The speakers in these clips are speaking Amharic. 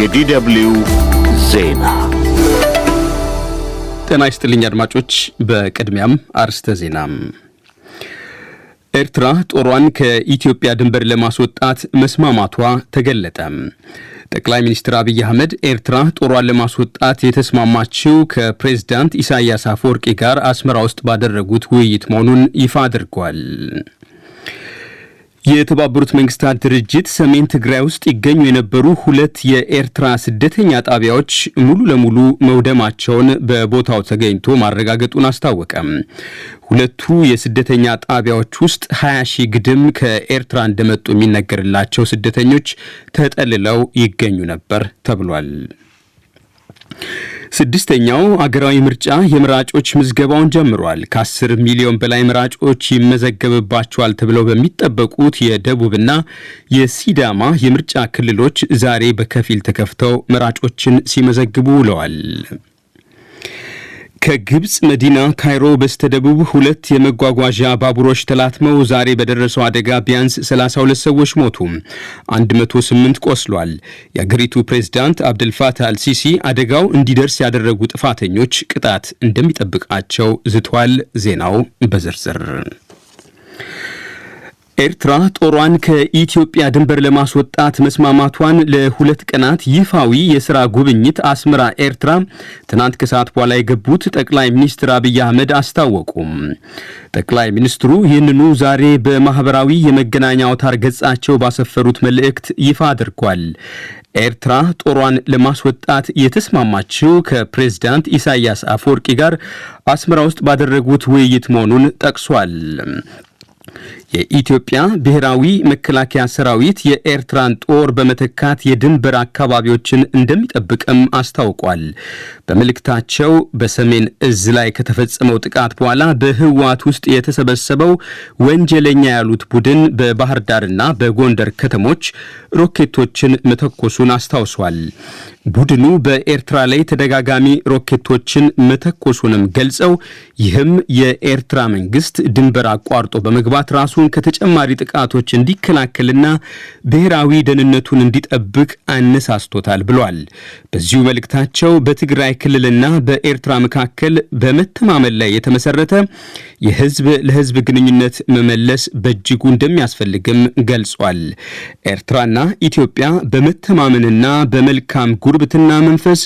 የዲደብሊው ዜና ጤና ይስጥልኝ አድማጮች። በቅድሚያም አርስተ ዜና። ኤርትራ ጦሯን ከኢትዮጵያ ድንበር ለማስወጣት መስማማቷ ተገለጠ። ጠቅላይ ሚኒስትር አብይ አህመድ ኤርትራ ጦሯን ለማስወጣት የተስማማችው ከፕሬዝዳንት ኢሳያስ አፈወርቂ ጋር አስመራ ውስጥ ባደረጉት ውይይት መሆኑን ይፋ አድርጓል። የተባበሩት መንግስታት ድርጅት ሰሜን ትግራይ ውስጥ ይገኙ የነበሩ 2 የኤርትራ ስደተኛ ጣቢያዎች ሙሉ ለሙሉ መውደማቸውን በቦታው ተገኝቶ ማረጋገጡን አስታወቀ። 2ቱ የስደተኛ ጣቢያዎች ውስጥ 20,000 ግድም ከኤርትራ እንደመጡ የሚነገርላቸው ስደተኞች ተጠልለው ይገኙ ነበር ተብሏል። 6ኛው አገራዊ ምርጫ የምራጮች ምዝገባውን ጀምሯል። ከ10 ሚሊዮን በላይ ምራጮች ይመዘገብባቸዋል ተብለው በሚጠበቁት የደቡብና የሲዳማ የምርጫ ክልሎች ዛሬ በከፊል ተከፍተው ምራጮችን ሲመዘግቡ ውለዋል። ከግብጽ መዲና ካይሮ በስተደቡብ 2 የመጓጓዣ ባቡሮች ተላትመው ዛሬ በደረሰው አደጋ ቢያንስ 32 ሰዎች ሞቱ፣ 108 ቆስሏል። የአገሪቱ ፕሬዝዳንት አብደልፋታህ አልሲሲ አደጋው እንዲደርስ ያደረጉ ጥፋተኞች ቅጣት እንደሚጠብቃቸው ዝቷል። ዜናው በዝርዝር። ኤርትራ ጦሯን ከኢትዮጵያ ድንበር ለማስወጣት መስማማቷን ለ2 ቀናት ይፋዊ የሥራ ጉብኝት አስመራ ኤርትራ ትናንት ከሰዓት በኋላ የገቡት ጠቅላይ ሚኒስትር አብይ አህመድ አስታወቁም። ጠቅላይ ሚኒስትሩ ይህንኑ ዛሬ በማህበራዊ የመገናኛ አውታር ገጻቸው ባሰፈሩት መልእክት ይፋ አድርጓል። ኤርትራ ጦሯን ለማስወጣት የተስማማችው ከፕሬዝዳንት ኢሳያስ አፈወርቂ ጋር አስመራ ውስጥ ባደረጉት ውይይት መሆኑን ጠቅሷል። የኢትዮጵያ ብሔራዊ መከላከያ ሰራዊት የኤርትራን ጦር በመተካት የድንበር አካባቢዎችን እንደሚጠብቅም አስታውቋል። በመልእክታቸው በሰሜን እዝ ላይ ከተፈጸመው ጥቃት በኋላ በህወሓት ውስጥ የተሰበሰበው ወንጀለኛ ያሉት ቡድን በባህር ዳርና በጎንደር ከተሞች ሮኬቶችን መተኮሱን አስታውሷል። ቡድኑ በኤርትራ ላይ ተደጋጋሚ ሮኬቶችን መተኮሱንም ገልጸው ይህም የኤርትራ መንግስት ድንበር አቋርጦ በመግባት ራሱን ከተጨማሪ ጥቃቶች እንዲከላከልና ብሔራዊ ደህንነቱን እንዲጠብቅ አነሳስቶታል ብሏል። በዚሁ መልእክታቸው በትግራይ ክልልና በኤርትራ መካከል በመተማመን ላይ የተመሰረተ የህዝብ ለህዝብ ግንኙነት መመለስ በእጅጉ እንደሚያስፈልግም ገልጿል። ኤርትራና ኢትዮጵያ በመተማመንና በመልካም ጉርብትና መንፈስ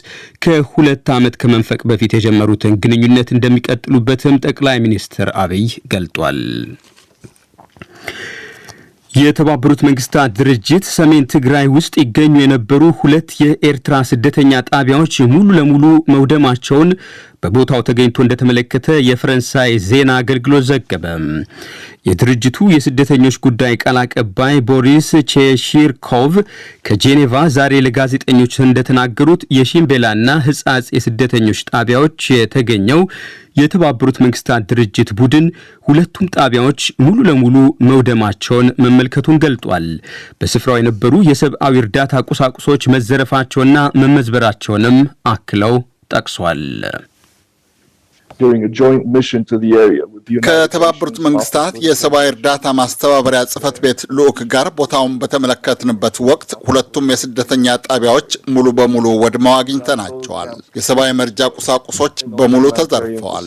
ከ2 ዓመት ከመንፈቅ በፊት የጀመሩትን ግንኙነት እንደሚቀጥሉበትም ጠቅላይ ሚኒስትር አብይ ገልጧል። የተባበሩት መንግስታት ድርጅት ሰሜን ትግራይ ውስጥ ይገኙ የነበሩ 2 የኤርትራ ስደተኛ ጣቢያዎች ሙሉ ለሙሉ መውደማቸውን በቦታው ተገኝቶ እንደተመለከተ የፈረንሳይ ዜና አገልግሎት ዘገበ። የድርጅቱ የስደተኞች ጉዳይ ቃል አቀባይ ቦሪስ ቼሺርኮቭ ከጄኔቫ ዛሬ ለጋዜጠኞች እንደተናገሩት የሺምቤላና ሕጻጽ የስደተኞች ጣቢያዎች የተገኘው የተባበሩት መንግስታት ድርጅት ቡድን 2ቱም ጣቢያዎች ሙሉ ለሙሉ መውደማቸውን መመልከቱን ገልጧል። በስፍራው የነበሩ የሰብአዊ እርዳታ ቁሳቁሶች መዘረፋቸውና መመዝበራቸውንም አክለው ጠቅሷል። ከተባበሩት መንግስታት የሰብአዊ እርዳታ ማስተባበሪያ ጽሕፈት ቤት ልዑክ ጋር ቦታውን በተመለከትንበት ወቅት 2ቱም የስደተኛ ጣቢያዎች ሙሉ በሙሉ ወድመው አግኝተናቸዋል። የሰብአዊ መርጃ ቁሳቁሶች በሙሉ ተዘርፈዋል።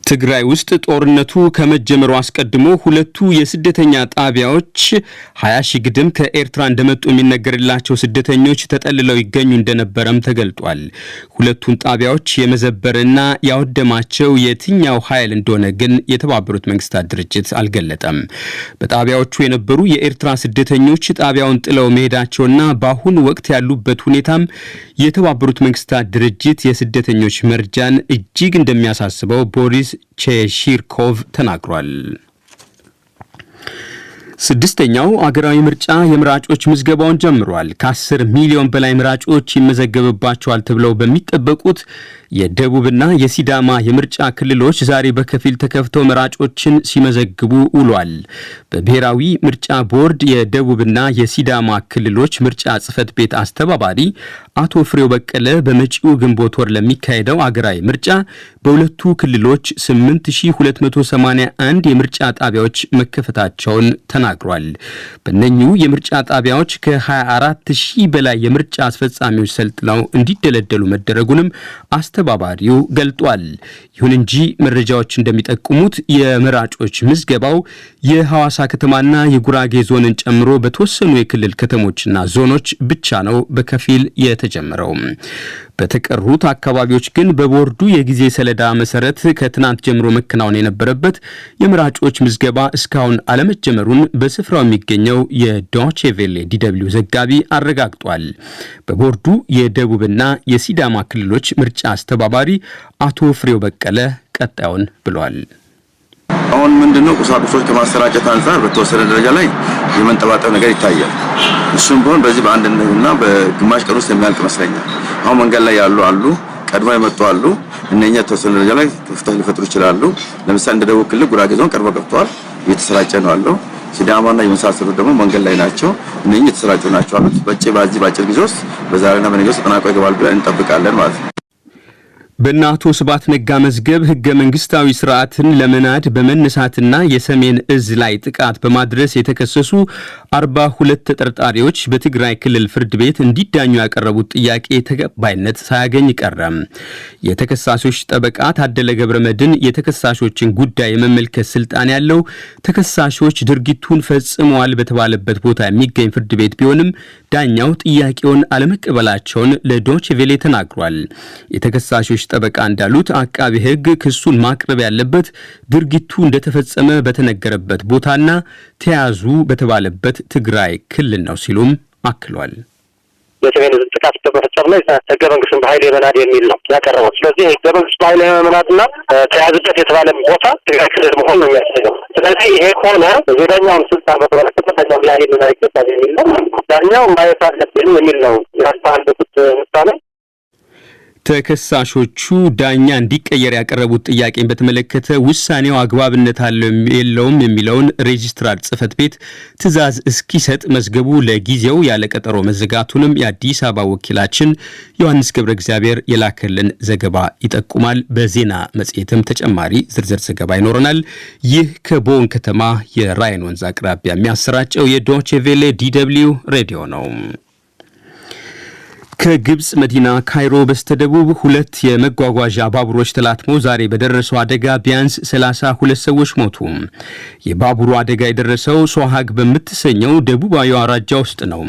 ትግራይ ውስጥ ጦርነቱ ከመጀመሩ አስቀድሞ 2ቱ የስደተኛ ጣቢያዎች 20,000 ግድም ከኤርትራ እንደመጡ የሚነገርላቸው ስደተኞች ተጠልለው ይገኙ እንደነበረም ተገልጧል። 2ቱን ጣቢያዎች የመዘበርና ያወደማቸው የትኛው ኃይል እንደሆነ ግን የተባበሩት መንግስታት ድርጅት አልገለጠም። በጣቢያዎቹ የነበሩ የኤርትራ ስደተኞች ጣቢያውን ጥለው መሄዳቸውና በአሁኑ ወቅት ያሉበት ሁኔታም የተባበሩት መንግስታት ድርጅት የስደተኞች መርጃን እጅግ እንደሚያሳስበው ቦሪስ ቼሺርኮቭ ተናግሯል። 6ኛው አገራዊ ምርጫ የምራጮች ምዝገባውን ጀምሯል። ከ10 ሚሊዮን በላይ ምራጮች ይመዘገብባቸዋል ተብለው በሚጠበቁት የደቡብና የሲዳማ የምርጫ ክልሎች ዛሬ በከፊል ተከፍተው መራጮችን ሲመዘግቡ ውሏል። በብሔራዊ ምርጫ ቦርድ የደቡብና የሲዳማ ክልሎች ምርጫ ጽሕፈት ቤት አስተባባሪ አቶ ፍሬው በቀለ በመጪው ግንቦት ወር ለሚካሄደው አገራዊ ምርጫ በሁለቱ ክልሎች 8281 የምርጫ ጣቢያዎች መከፈታቸውን ተናግሯል። በእነኚሁ የምርጫ ጣቢያዎች ከ24000 በላይ የምርጫ አስፈጻሚዎች ሰልጥነው እንዲደለደሉ መደረጉንም አስተባባሪው ገልጧል። ይሁን እንጂ መረጃዎች እንደሚጠቁሙት የመራጮች ምዝገባው የሐዋሳ ከተማና የጉራጌ ዞንን ጨምሮ በተወሰኑ የክልል ከተሞችና ዞኖች ብቻ ነው በከፊል የተጀመረው። በተቀሩት አካባቢዎች ግን በቦርዱ የጊዜ ሰሌዳ መሰረት ከትናንት ጀምሮ መከናወን የነበረበት የመራጮች ምዝገባ እስካሁን አለመጀመሩን በስፍራው የሚገኘው የዶቼ ቬለ ዲደብሊው ዘጋቢ አረጋግጧል። በቦርዱ የደቡብና የሲዳማ ክልሎች ምርጫ አስተባባሪ አቶ ፍሬው በቀለ ቀጣዩን ብሏል። አሁን ምንድነው ቁሳቁሶች ከማሰራጨት አንፃር በተወሰነ ደረጃ ላይ የመንጠባጠብ ነገር ይታያል። እሱም ቢሆን በዚህ በአንድና በግማሽ ቀን ውስጥ የሚያልቅ ይመስለኛል። አሁን መንገድ ላይ አሉ ቀድሞ የመጡ አሉ። እነኛ ተወሰነ ደረጃ ላይ ክፍተት ሊፈጥሩ ይችላሉ። ለምሳሌ እንደ ደቡብ ክልል ጉራጌ ዞን ቀርቦ ገብቷል፣ እየተሰራጨ ነው አለው። ሲዳማና የመሳሰሉት ደግሞ መንገድ ላይ ናቸው። እነኚህ የተሰራጩ ናቸው አሉት። በአጭር ጊዜ ውስጥ በዛሬና በነገ ውስጥ ተጠናቆ ይገባል ብለን እንጠብቃለን ማለት ነው። በእነ አቶ ስብሐት ነጋ መዝገብ ህገ መንግስታዊ ስርዓትን ለመናድ በመነሳትና የሰሜን እዝ ላይ ጥቃት በማድረስ የተከሰሱ 42 ተጠርጣሪዎች በትግራይ ክልል ፍርድ ቤት እንዲዳኙ ያቀረቡት ጥያቄ ተቀባይነት ሳያገኝ ቀረም። የተከሳሾች ጠበቃ ታደለ ገብረመድን የተከሳሾችን ጉዳይ የመመልከት ስልጣን ያለው ተከሳሾች ድርጊቱን ፈጽመዋል በተባለበት ቦታ የሚገኝ ፍርድ ቤት ቢሆንም ዳኛው ጥያቄውን አለመቀበላቸውን ለዶቼ ቬለ ተናግሯል። የተከሳሾች ጠበቃ እንዳሉት አቃቢ ህግ ክሱን ማቅረብ ያለበት ድርጊቱ እንደተፈጸመ በተነገረበት ቦታና ተያዙ በተባለበት ትግራይ ክልል ነው ሲሉም አክሏል። የሰሜን እዝ ጥቃት በመፈጸም ላይ ህገ መንግስትን በኃይል የመናድ የሚል ነው ያቀረበው። ስለዚህ ህገ መንግስት በኃይል የመናድና ተያዙበት የተባለ ቦታ ትግራይ ክልል መሆን ነው የሚያስፈልገው። ስለዚህ ይሄ ከሆነ የዳኛውን ስልጣን በተመለከተ ዳኛው ላይ ይመናይበት የሚል ነው። ዳኛው ማየት አለብን የሚል ነው ያስተላለፉት ውሳኔ። ተከሳሾቹ ዳኛ እንዲቀየር ያቀረቡት ጥያቄን በተመለከተ ውሳኔው አግባብነት አለው የለውም የሚለውን ሬጂስትራር ጽሕፈት ቤት ትዕዛዝ እስኪሰጥ መዝገቡ ለጊዜው ያለ ቀጠሮ መዘጋቱንም የአዲስ አበባ ወኪላችን ዮሐንስ ገብረ እግዚአብሔር የላከልን ዘገባ ይጠቁማል። በዜና መጽሔትም ተጨማሪ ዝርዝር ዘገባ ይኖረናል። ይህ ከቦን ከተማ የራይን ወንዝ አቅራቢያ የሚያሰራጨው የዶቼ ቬለ ዲደብሊው ሬዲዮ ነው። ከግብጽ መዲና ካይሮ በስተደቡብ 2 የመጓጓዣ ባቡሮች ተላትመው ዛሬ በደረሰው አደጋ ቢያንስ 32 ሰዎች ሞቱ። የባቡሩ አደጋ የደረሰው ሶሃግ በምትሰኘው ደቡባዊ አውራጃ ውስጥ ነው።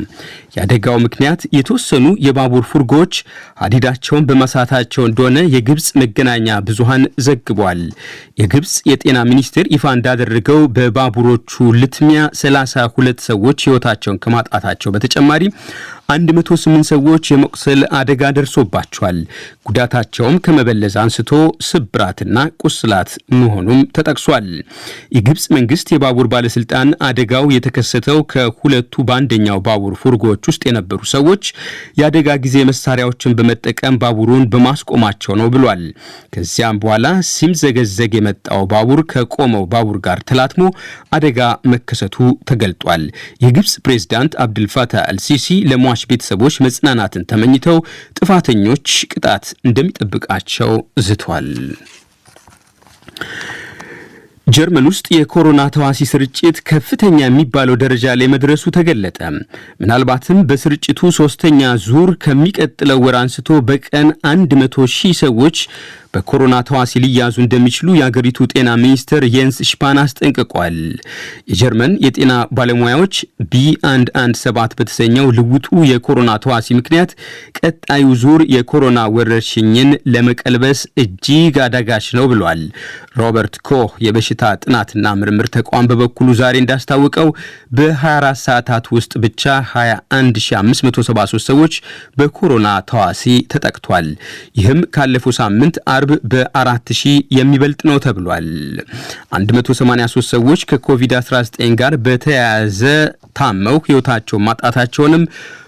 የአደጋው ምክንያት የተወሰኑ የባቡር ፉርጎዎች ሀዲዳቸውን በመሳታቸው እንደሆነ የግብጽ መገናኛ ብዙሃን ዘግቧል። የግብጽ የጤና ሚኒስቴር ይፋ እንዳደረገው በባቡሮቹ ልትሚያ 32 ሰዎች ሕይወታቸውን ከማጣታቸው በተጨማሪ 108 ሰዎች የመቁሰል አደጋ ደርሶባቸዋል። ጉዳታቸውም ከመበለዝ አንስቶ ስብራትና ቁስላት መሆኑም ተጠቅሷል። የግብጽ መንግስት የባቡር ባለስልጣን አደጋው የተከሰተው ከሁለቱ በአንደኛው ባቡር ፉርጎዎች ውስጥ የነበሩ ሰዎች የአደጋ ጊዜ መሳሪያዎችን በመጠቀም ባቡሩን በማስቆማቸው ነው ብሏል። ከዚያም በኋላ ሲምዘገዘግ የመጣው ባቡር ከቆመው ባቡር ጋር ተላትሞ አደጋ መከሰቱ ተገልጧል። የግብጽ ፕሬዝዳንት አብዱልፋታህ አልሲሲ ለሟች ቤተሰቦች መጽናናትን ተመኝተው ጥፋተኞች ቅጣት እንደሚጠብቃቸው ዝቷል። ጀርመን ውስጥ የኮሮና ተዋሲ ስርጭት ከፍተኛ የሚባለው ደረጃ ላይ መድረሱ ተገለጠ። ምናልባትም በስርጭቱ 3ኛ ዙር ከሚቀጥለው ወር አንስቶ በቀን 100,000 ሰዎች በኮሮና ተዋሲ ሊያዙ እንደሚችሉ የአገሪቱ ጤና ሚኒስትር የንስ ሽፓን አስጠንቅቋል። የጀርመን የጤና ባለሙያዎች B117 በተሰኘው ልውጡ የኮሮና ተዋሲ ምክንያት ቀጣዩ ዙር የኮሮና ወረርሽኝን ለመቀልበስ እጅግ አዳጋች ነው ብሏል። ሮበርት ኮህ የበሽታ ጥናትና ምርምር ተቋም በበኩሉ ዛሬ እንዳስታወቀው በ24 ሰዓታት ውስጥ ብቻ 21573 ሰዎች በኮሮና ተዋሲ ተጠቅቷል። ይህም ካለፈው ሳምንት አርብ በ4000 የሚበልጥ ነው ተብሏል። 183 ሰዎች ከኮቪድ-19 ጋር በተያያዘ ታመው ሕይወታቸውን ማጣታቸውንም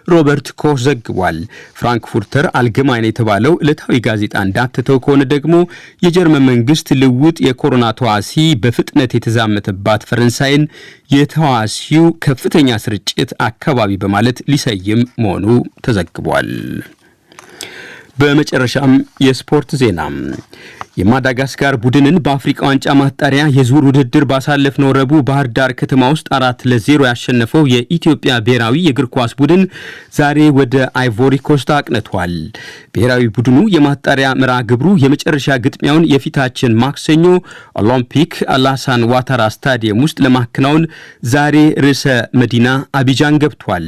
ሮበርት ኮህ ዘግቧል። ፍራንክፉርተር አልገማይን የተባለው ዕለታዊ ጋዜጣ እንዳተተው ከሆነ ደግሞ የጀርመን መንግስት ልውጥ የኮሮና ተዋሲ በፍጥነት የተዛመተባት ፈረንሳይን የተዋሲው ከፍተኛ ስርጭት አካባቢ በማለት ሊሰይም መሆኑ ተዘግቧል። በመጨረሻም የስፖርት ዜና የማዳጋስካር ቡድንን በአፍሪካ ዋንጫ ማጣሪያ የዙር ውድድር ባሳለፍነው ረቡዕ ባህር ዳር ከተማ ውስጥ 4-0 ያሸነፈው የኢትዮጵያ ብሔራዊ የእግር ኳስ ቡድን ዛሬ ወደ አይቮሪ ኮስት አቅንቷል። ብሔራዊ ቡድኑ የማጣሪያ መርሃ ግብሩ የመጨረሻ ግጥሚያውን የፊታችን ማክሰኞ ኦሎምፒክ አላሳን ዋታራ ስታዲየም ውስጥ ለማከናወን ዛሬ ርዕሰ መዲና አቢጃን ገብቷል።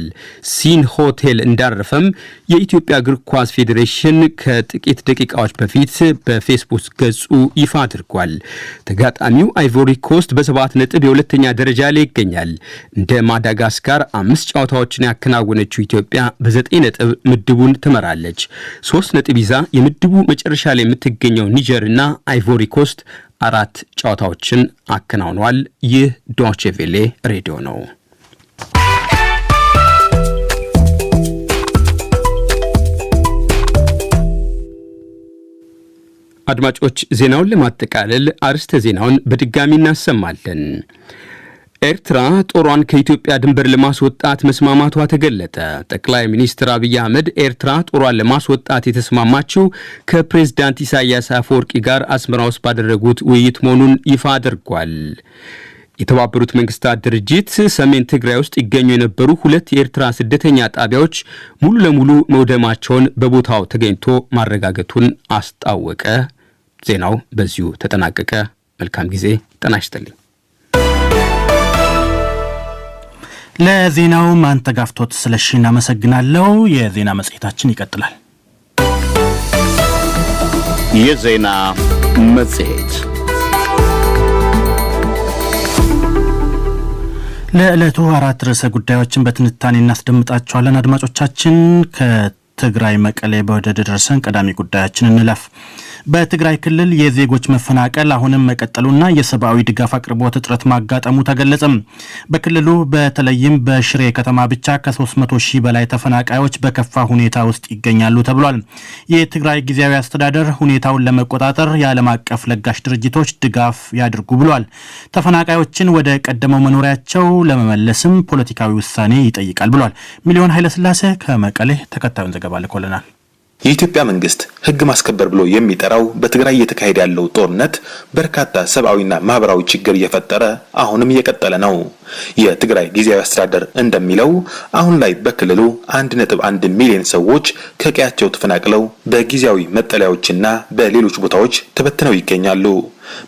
ሲን ሆቴል እንዳረፈም የኢትዮጵያ እግር ኳስ ፌዴሬሽን ከጥቂት ደቂቃዎች በፊት በፌስቡክ ገጹ ይፋ አድርጓል። ተጋጣሚው አይቮሪ ኮስት በ7 ነጥብ የሁለተኛ ደረጃ ላይ ይገኛል። እንደ ማዳጋስካር 5 ጨዋታዎችን ያከናወነችው ኢትዮጵያ በ9 ነጥብ ምድቡን ትመራለች። 3 ነጥብ ይዛ የምድቡ መጨረሻ ላይ የምትገኘው ኒጀርና አይቮሪ ኮስት 4 ጨዋታዎችን አከናውነዋል። ይህ ዶቼ ቬሌ ሬዲዮ ነው። አድማጮች ዜናውን ለማጠቃለል አርስተ ዜናውን በድጋሚ እናሰማለን። ኤርትራ ጦሯን ከኢትዮጵያ ድንበር ለማስወጣት መስማማቷ ተገለጠ። ጠቅላይ ሚኒስትር አብይ አህመድ ኤርትራ ጦሯን ለማስወጣት የተስማማችው ከፕሬዝዳንት ኢሳያስ አፈወርቂ ጋር አስመራ ውስጥ ባደረጉት ውይይት መሆኑን ይፋ አድርጓል። የተባበሩት መንግስታት ድርጅት ሰሜን ትግራይ ውስጥ ይገኙ የነበሩ 2 የኤርትራ ስደተኛ ጣቢያዎች ሙሉ ለሙሉ መውደማቸውን በቦታው ተገኝቶ ማረጋገጡን አስታወቀ። ዜናው በዚሁ ተጠናቀቀ። መልካም ጊዜ። ጤና ይስጥልኝ። ለዜናው ማንተጋፍቶት ስለሺ እናመሰግናለሁ። የዜና መጽሔታችን ይቀጥላል። የዜና መጽሔት ለዕለቱ 4 ርዕሰ ጉዳዮችን በትንታኔ እናስደምጣቸዋለን። አድማጮቻችን ከትግራይ መቀሌ በወደ ደረሰን ቀዳሚ ጉዳያችን እንለፍ። በትግራይ ክልል የዜጎች መፈናቀል አሁንም መቀጠሉና የሰብአዊ ድጋፍ አቅርቦት እጥረት ማጋጠሙ ተገለጸም። በክልሉ በተለይም በሽሬ ከተማ ብቻ ከ300,000 በላይ ተፈናቃዮች በከፋ ሁኔታ ውስጥ ይገኛሉ ተብሏል። የትግራይ ጊዜያዊ አስተዳደር ሁኔታውን ለመቆጣጠር የዓለም አቀፍ ለጋሽ ድርጅቶች ድጋፍ ያድርጉ ብሏል። ተፈናቃዮችን ወደ ቀደመው መኖሪያቸው ለመመለስም ፖለቲካዊ ውሳኔ ይጠይቃል ብሏል። ሚሊዮን ኃይለስላሴ ከመቀሌ ተከታዩን ዘገባ ልኮልናል። የኢትዮጵያ መንግስት ህግ ማስከበር ብሎ የሚጠራው በትግራይ እየተካሄደ ያለው ጦርነት በርካታ ሰብአዊና ማህበራዊ ችግር እየፈጠረ አሁንም እየቀጠለ ነው። የትግራይ ጊዜያዊ አስተዳደር እንደሚለው አሁን ላይ በክልሉ 1.1 ሚሊዮን ሰዎች ከቀያቸው ተፈናቅለው በጊዜያዊ መጠለያዎችና በሌሎች ቦታዎች ተበትነው ይገኛሉ።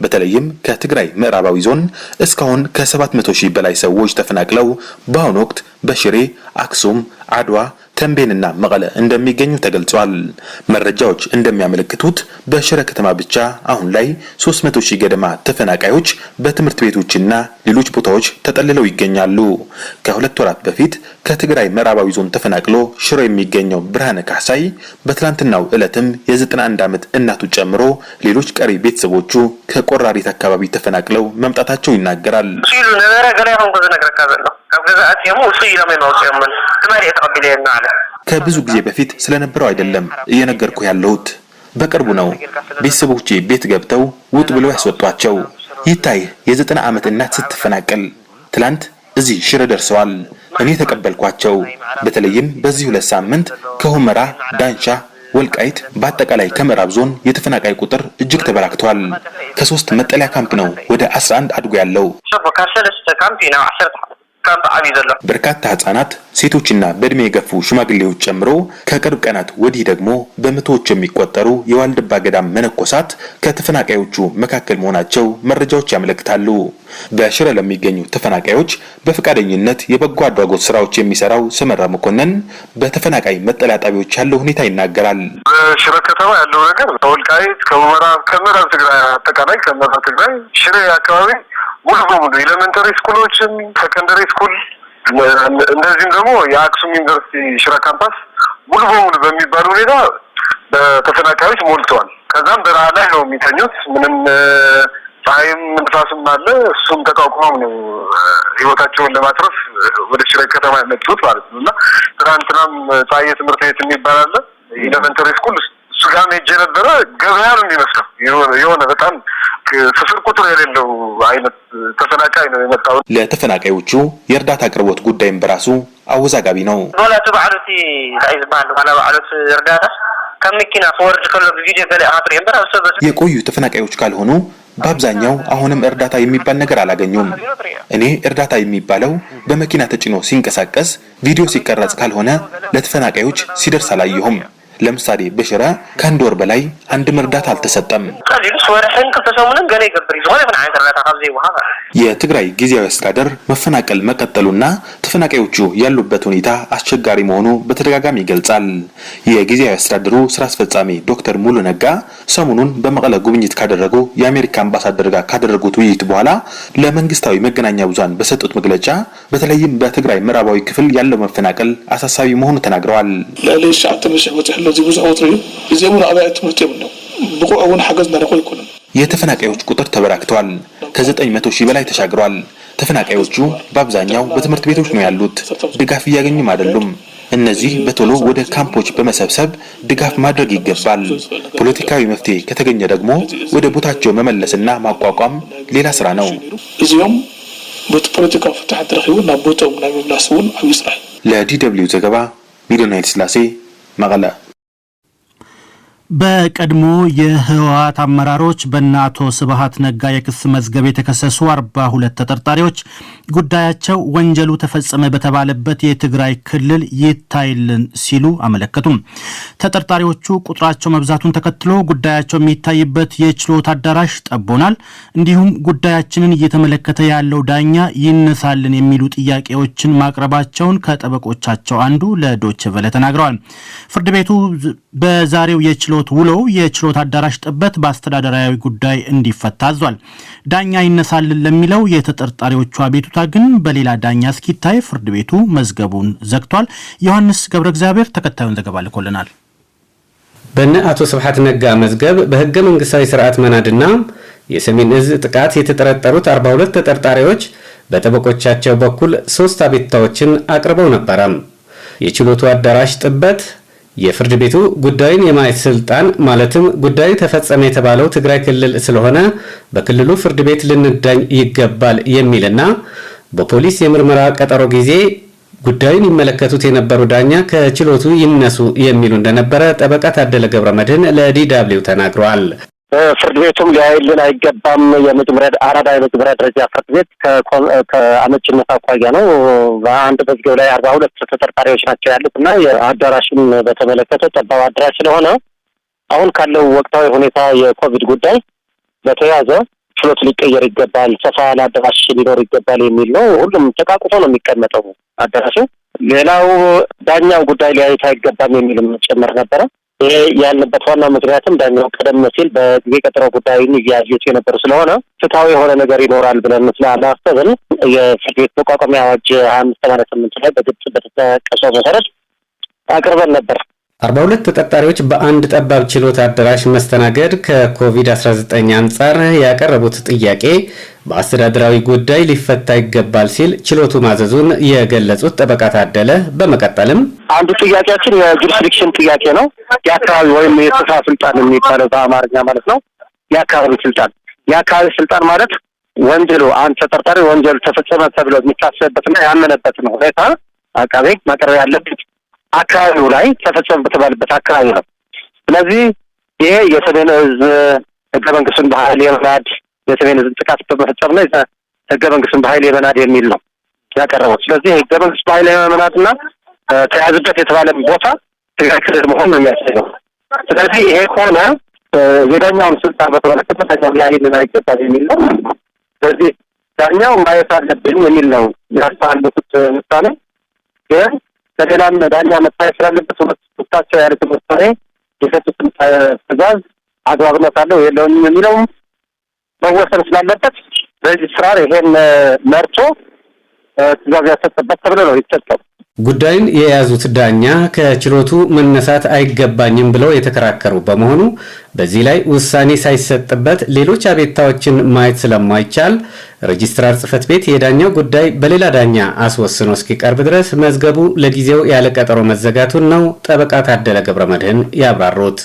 በተለይም ከትግራይ ምዕራባዊ ዞን እስካሁን ከ700,000 በላይ ሰዎች ተፈናቅለው በአሁኑ ወቅት በሽሬ፣ አክሱም፣ አድዋ፣ ተንቤንና መቀለ እንደሚገኙ ተገልጿል። መረጃዎች እንደሚያመለክቱት በሽረ ከተማ ብቻ አሁን ላይ 300,000 ገደማ ተፈናቃዮች በትምህርት ቤቶችና ሌሎች ቦታዎች ተጠልለው ይገኛሉ። ከ2 ወራት በፊት ከትግራይ ምዕራባዊ ዞን ተፈናቅሎ ሽሮ የሚገኘው ብርሃነ ካሳይ በትላንትናው ዕለትም የ91 ዓመት እናቱ ጨምሮ ሌሎች ቀሪ ቤተሰቦቹ ከቆራሪት አካባቢ ተፈናቅለው መምጣታቸው ይናገራል። ከብዙ ጊዜ በፊት ስለነበረው አይደለም እየነገርኩ ያለሁት፣ በቅርቡ ነው። ቤተሰቦቼ ቤት ገብተው ውጥ ብለው ያስወጧቸው። ይታይ የ90 ዓመት እናት ስትፈናቀል ትላንት እዚህ ሽረ ደርሰዋል። እኔ ተቀበልኳቸው። በተለይም በዚህ 2 ሳምንት ከሁመራ፣ ዳንሻ፣ ወልቃይት በአጠቃላይ ከምዕራብ ዞን የተፈናቃይ ቁጥር እጅግ ተበራክቷል። ከ3 መጠለያ ካምፕ ነው ወደ 11 አድጎ ያለው። በርካታ ህጻናት፣ ሴቶችና በእድሜ የገፉ ሽማግሌዎች ጨምሮ ከቅርብ ቀናት ወዲህ ደግሞ በመቶዎች የሚቆጠሩ የዋልድባ ገዳም መነኮሳት ከተፈናቃዮቹ መካከል መሆናቸው መረጃዎች ያመለክታሉ። በሽረ ለሚገኙ ተፈናቃዮች በፈቃደኝነት የበጎ አድራጎት ስራዎች የሚሰራው ሰመራ መኮንን በተፈናቃይ መጠለያ ጣቢያዎች ያለው ሁኔታ ይናገራል። በሽረ ከተማ ያለው ነገር ከወልቃይት፣ ከምዕራብ ትግራይ አጠቃላይ ከምዕራብ ትግራይ ሽረ አካባቢ ሙሉ በሙሉ ኤሌመንተሪ ስኩሎችን፣ ሰከንደሪ ስኩል እንደዚህም ደግሞ የአክሱም ዩኒቨርሲቲ ሽረ ካምፓስ ሙሉ በሙሉ በሚባል ሁኔታ በተፈናቃዮች ሞልተዋል። ከዛም በረሃ ላይ ነው የሚተኙት። ምንም ፀሐይም ንፋስም አለ። እሱም ተቋቁመው ነው ህይወታቸውን ለማትረፍ ወደ ሽረ ከተማ የመጡት ማለት ነው። እና ትናንትናም ፀሐይ ትምህርት ቤት የሚባል አለ ኤሌመንተሪ ስኩል እሱ ጋር ሄጄ ነበረ። ገበያ ነው የሚመስለው የሆነ በጣም ስፍር ቁጥር የሌለው አይነት ተፈናቃይ ነው የመጣው። ለተፈናቃዮቹ የእርዳታ አቅርቦት ጉዳይም በራሱ አወዛጋቢ ነው። ወላቱ ባዓሉቲ ታይዝ ባል ዋና ባዓሉት እርዳታ ከመኪና ወርድ ከለ ቪዲዮ ገለ አጥሪ እንበራሱ የቆዩ ተፈናቃዮች ካልሆኑ በአብዛኛው አሁንም እርዳታ የሚባል ነገር አላገኙም። እኔ እርዳታ የሚባለው በመኪና ተጭኖ ሲንቀሳቀስ ቪዲዮ ሲቀረጽ ካልሆነ ለተፈናቃዮች ሲደርስ አላየሁም። ለምሳሌ በሽራ ከአንድ ወር በላይ አንድም እርዳታ አልተሰጠም። የትግራይ ጊዜያዊ አስተዳደር መፈናቀል መቀጠሉና ተፈናቃዮቹ ያሉበት ሁኔታ አስቸጋሪ መሆኑ በተደጋጋሚ ይገልጻል። የጊዜያዊ አስተዳደሩ ስራ አስፈጻሚ ዶክተር ሙሉ ነጋ ሰሞኑን በመቀለ ጉብኝት ካደረጉ የአሜሪካ አምባሳደር ጋር ካደረጉት ውይይት በኋላ ለመንግስታዊ መገናኛ ብዙሃን በሰጡት መግለጫ በተለይም በትግራይ ምዕራባዊ ክፍል ያለው መፈናቀል አሳሳቢ መሆኑ ተናግረዋል። የተፈናቃዮች ቁጥር ተበራክቷል። ከ900 ሺህ በላይ ተሻግሯል። ተፈናቃዮቹ በአብዛኛው በትምህርት ቤቶች ነው ያሉት። ድጋፍ እያገኙም አይደሉም። እነዚህ በቶሎ ወደ ካምፖች በመሰብሰብ ድጋፍ ማድረግ ይገባል። ፖለቲካዊ መፍትሄ ከተገኘ ደግሞ ወደ ቦታቸው መመለስና ማቋቋም ሌላ ስራ ነው። ለዲደብሊው ዘገባ ሚሊዮን ኃይለ ሥላሴ መቀለ። በቀድሞ የህወሓት አመራሮች በእነ አቶ ስብሃት ነጋ የክስ መዝገብ የተከሰሱ 42 ተጠርጣሪዎች ጉዳያቸው ወንጀሉ ተፈጸመ በተባለበት የትግራይ ክልል ይታይልን ሲሉ አመለከቱም። ተጠርጣሪዎቹ ቁጥራቸው መብዛቱን ተከትሎ ጉዳያቸው የሚታይበት የችሎት አዳራሽ ጠቦናል፣ እንዲሁም ጉዳያችንን እየተመለከተ ያለው ዳኛ ይነሳልን የሚሉ ጥያቄዎችን ማቅረባቸውን ከጠበቆቻቸው አንዱ ለዶይቼ ቬለ ተናግረዋል። ፍርድ ቤቱ በዛሬው የችሎት ውለው የችሎት አዳራሽ ጥበት በአስተዳደራዊ ጉዳይ እንዲፈታ አዟል። ዳኛ ይነሳልን ለሚለው የተጠርጣሪዎቹ አቤቱታ ግን በሌላ ዳኛ እስኪታይ ፍርድ ቤቱ መዝገቡን ዘግቷል። ዮሐንስ ገብረ እግዚአብሔር ተከታዩን ዘገባ ልኮልናል። በእነ አቶ ስብሃት ነጋ መዝገብ በህገ መንግስታዊ ስርዓት መናድና የሰሜን እዝ ጥቃት የተጠረጠሩት 42 ተጠርጣሪዎች በጠበቆቻቸው በኩል 3 አቤቱታዎችን አቅርበው ነበር። የችሎቱ አዳራሽ ጥበት የፍርድ ቤቱ ጉዳዩን የማየት ስልጣን ማለትም ጉዳዩ ተፈጸመ የተባለው ትግራይ ክልል ስለሆነ በክልሉ ፍርድ ቤት ልንዳኝ ይገባል የሚልና በፖሊስ የምርመራ ቀጠሮ ጊዜ ጉዳዩን ይመለከቱት የነበሩ ዳኛ ከችሎቱ ይነሱ የሚሉ እንደነበረ ጠበቃ ታደለ ገብረመድህን ለዲደብሊው ተናግረዋል። ፍርድ ቤቱም ሊያይልን አይገባም። አራዳ የመጀመሪያ ደረጃ ፍርድ ቤት ከአመችነት አኳያ ነው። በአንድ መዝገብ ላይ 42 ተጠርጣሪዎች ናቸው ያሉት እና የአዳራሽን በተመለከተ ጠባብ አዳራሽ ስለሆነ አሁን ካለው ወቅታዊ ሁኔታ የኮቪድ ጉዳይ በተያዘ ችሎት ሊቀየር ይገባል፣ ሰፋ ያለ አዳራሽ ሊኖር ይገባል የሚል ነው። ሁሉም ተቃቁፎ ነው የሚቀመጠው አዳራሹ። ሌላው ዳኛው ጉዳይ ሊያዩት አይገባም የሚልም ጭምር ነበረ። ይሄ ያለበት ዋናው ምክንያትም ዳኛው ቀደም ሲል በጊዜ ቀጠሮ ጉዳዩን እያዩት የነበሩ ስለሆነ ፍትሃዊ የሆነ ነገር ይኖራል ብለን ስላላሰብን የፍርድ ቤት መቋቋሚያ አዋጅ 2588 ላይ በግልጽ በተጠቀሰው መሰረት አቅርበን ነበር። 42 ተጠርጣሪዎች በአንድ ጠባብ ችሎት አዳራሽ መስተናገድ ከኮቪድ-19 አንጻር ያቀረቡት ጥያቄ በአስተዳደራዊ ጉዳይ ሊፈታ ይገባል ሲል ችሎቱ ማዘዙን የገለጹት ጠበቃ ታደለ በመቀጠልም አንዱ ጥያቄያችን የጁሪስዲክሽን ጥያቄ ነው። የአካባቢ ወይም የስራ ስልጣን የሚባለው በአማርኛ ማለት ነው። የአካባቢ ስልጣን ማለት ወንጀሉ አንድ ተጠርጣሪ ወንጀሉ ተፈጸመ ተብሎ የሚታሰብበትና ያመነበትን ሁኔታ አቃቤ ማቅረብ ያለበት አካባቢው ላይ ተፈጸመ በተባለበት አካባቢ ነው። ስለዚህ ይሄ የሰሜን እዝ ህገ መንግስቱን በኃይል የመናድ የሰሜን እዝ ጥቃት በመፈጸም ላይ ህገ መንግስቱን በኃይል የመናድ የሚል ነው ያቀረቡት። ስለዚህ ህገ መንግስቱ በኃይል የመናድና ተያዝበት የተባለ ቦታ ትግራይ ክልል መሆን ነው የሚያስፈልገው። ስለዚህ ይሄ ከሆነ የዳኛውን ስልጣን በተመለከተ ዳኛው ሊያይልን አይገባም የሚል ነው። ስለዚህ ዳኛው ማየት አለብን የሚል ነው ያስተላለፉት ውሳኔ። ግን ከሌላም ዳኛ መታየት ስላለበት ሁለታቸው ያሉት ውሳኔ የሰጡትን ትዕዛዝ አግባብነት አለው የለውም የሚለውም መወሰን ስላለበት በዚህ ስራ ይሄን መርቶ ትዕዛዝ ያሰጠበት ተብሎ ነው የተሰጠው። ጉዳዩን የያዙት ዳኛ ከችሎቱ መነሳት አይገባኝም ብለው የተከራከሩ በመሆኑ በዚህ ላይ ውሳኔ ሳይሰጥበት ሌሎች አቤቱታዎችን ማየት ስለማይቻል ሬጅስትራር ጽሕፈት ቤት የዳኛው ጉዳይ በሌላ ዳኛ አስወስኖ እስኪቀርብ ድረስ መዝገቡ ለጊዜው ያለ ቀጠሮ መዘጋቱን ነው ጠበቃ ታደለ ገብረመድህን ያብራሩት።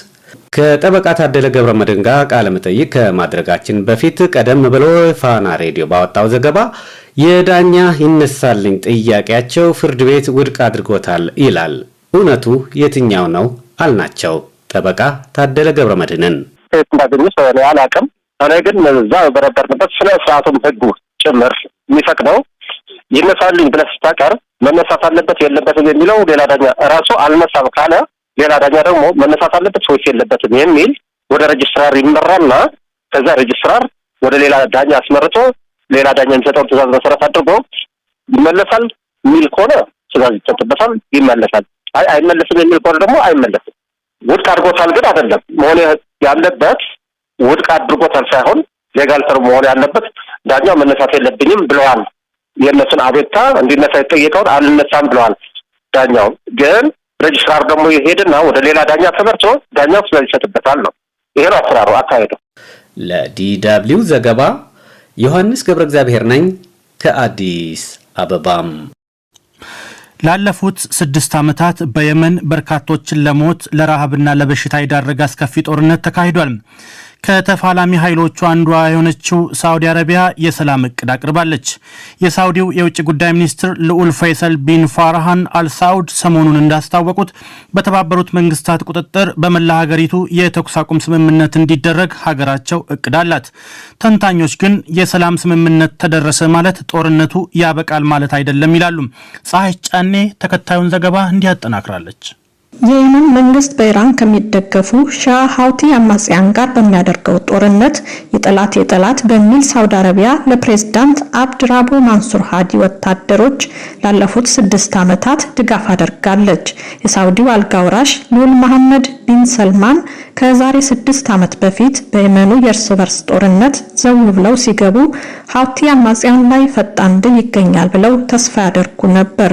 ከጠበቃ ታደለ ገብረመድህን ጋር ቃለ መጠይቅ ከማድረጋችን በፊት ቀደም ብሎ ፋና ሬዲዮ ባወጣው ዘገባ የዳኛ ይነሳልኝ ጥያቄያቸው ፍርድ ቤት ውድቅ አድርጎታል ይላል። እውነቱ የትኛው ነው አልናቸው ጠበቃ ታደለ ገብረመድህንን። እንዳገኙት እኔ አላውቅም። እኔ ግን እዛ በነበርንበት ስለ ስርዓቱም ህጉ ጭምር የሚፈቅደው ይነሳልኝ ብለህ ስታቀርብ መነሳት አለበት የለበትም የሚለው ሌላ ዳኛ ራሱ አልነሳም ካለ ሌላ ዳኛ ደግሞ መነሳት አለበት ወይስ የለበትም የሚል ወደ ሬጅስትራር ይመራና ከዛ ሬጅስትራር ወደ ሌላ ዳኛ አስመርጦ ሌላ ዳኛ የሚሰጠውን ትዕዛዝ መሰረት አድርጎ ይመለሳል የሚል ከሆነ ትዕዛዝ ይሰጥበታል፣ ይመለሳል። አይመለስም የሚል ከሆነ ደግሞ አይመለስም። ውድቅ አድርጎታል ግን አይደለም መሆን ያለበት ውድቅ አድርጎታል ሳይሆን ሌጋል ተርም መሆን ያለበት ዳኛው መነሳት የለብኝም ብለዋል። የእነሱን አቤቱታ እንዲነሳ የጠየቀውን አልነሳም ብለዋል። ዳኛው ግን ሬጅስትራር ደግሞ ይሄድና ወደ ሌላ ዳኛ ተመርጦ ዳኛው ትዕዛዝ ይሰጥበታል ነው። ይሄ ነው አሰራሩ አካሄዱ። ለዲደብሊው ዘገባ ዮሐንስ ገብረ እግዚአብሔር ነኝ ከአዲስ አበባም። ላለፉት 6 ዓመታት በየመን በርካቶችን ለሞት ለረሃብና ለበሽታ የዳረገ አስከፊ ጦርነት ተካሂዷል። ከተፋላሚ ኃይሎቹ አንዷ የሆነችው ሳዑዲ አረቢያ የሰላም እቅድ አቅርባለች። የሳዑዲው የውጭ ጉዳይ ሚኒስትር ልዑል ፈይሰል ቢን ፋርሃን አልሳዑድ ሰሞኑን እንዳስታወቁት በተባበሩት መንግስታት ቁጥጥር በመላ ሀገሪቱ የተኩስ አቁም ስምምነት እንዲደረግ ሀገራቸው እቅድ አላት። ተንታኞች ግን የሰላም ስምምነት ተደረሰ ማለት ጦርነቱ ያበቃል ማለት አይደለም ይላሉ። ፀሐይ ጫኔ ተከታዩን ዘገባ እንዲያጠናክራለች። የየመን መንግስት በኢራን ከሚደገፉ ሺዓ ሀውቲ አማጽያን ጋር በሚያደርገው ጦርነት የጠላት በሚል ሳውዲ አረቢያ ለፕሬዝዳንት አብድራቡ ማንሱር ሃዲ ወታደሮች ላለፉት 6 ዓመታት ድጋፍ አድርጋለች። የሳውዲው አልጋውራሽ ልዑል መሐመድ ቢን ሰልማን ከዛሬ 6 ዓመት በፊት በየመኑ የእርስ በርስ ጦርነት ዘው ብለው ሲገቡ ሀውቲ አማጽያን ላይ ፈጣን ድል ይገኛል ብለው ተስፋ ያደርጉ ነበር።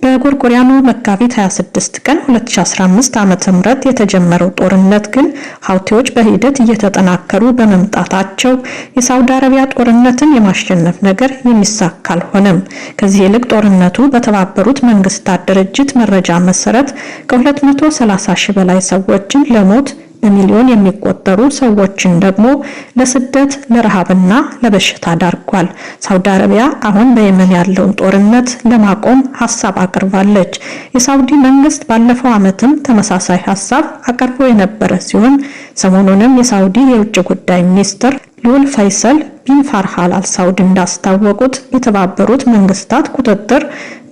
በጎርጎሪያኑ መጋቢት 26 ቀን 2015 ዓ.ም የተጀመረው ጦርነት ግን ሀውቲዎች በሂደት እየተጠናከሩ በመምጣታቸው የሳውዲ አረቢያ ጦርነትን የማሸነፍ ነገር የሚሳካ አልሆነም። ከዚህ ይልቅ ጦርነቱ በተባበሩት መንግስታት ድርጅት መረጃ መሰረት ከ230 ሺህ በላይ ሰዎችን ለሞት በሚሊዮን የሚቆጠሩ ሰዎችን ደግሞ ለስደት ለረሃብና ለበሽታ ዳርጓል። ሳውዲ አረቢያ አሁን በየመን ያለውን ጦርነት ለማቆም ሐሳብ አቅርባለች። የሳውዲ መንግስት ባለፈው ዓመትም ተመሳሳይ ሐሳብ አቅርቦ የነበረ ሲሆን ሰሞኑንም የሳውዲ የውጭ ጉዳይ ሚኒስትር ልዑል ፈይሰል ቢን ፋርሃን አልሳዑድ እንዳስታወቁት በተባበሩት መንግስታት ቁጥጥር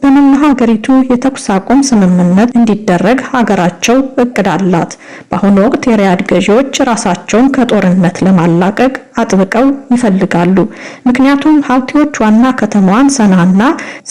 በመላ ሀገሪቱ የተኩስ አቁም ስምምነት እንዲደረግ ሀገራቸው እቅድ አላት። በአሁኑ ወቅት የሪያድ ገዢዎች ራሳቸውን ከጦርነት ለማላቀቅ አጥብቀው ይፈልጋሉ። ምክንያቱም ሀውቲዎች ዋና ከተማዋን ሰናና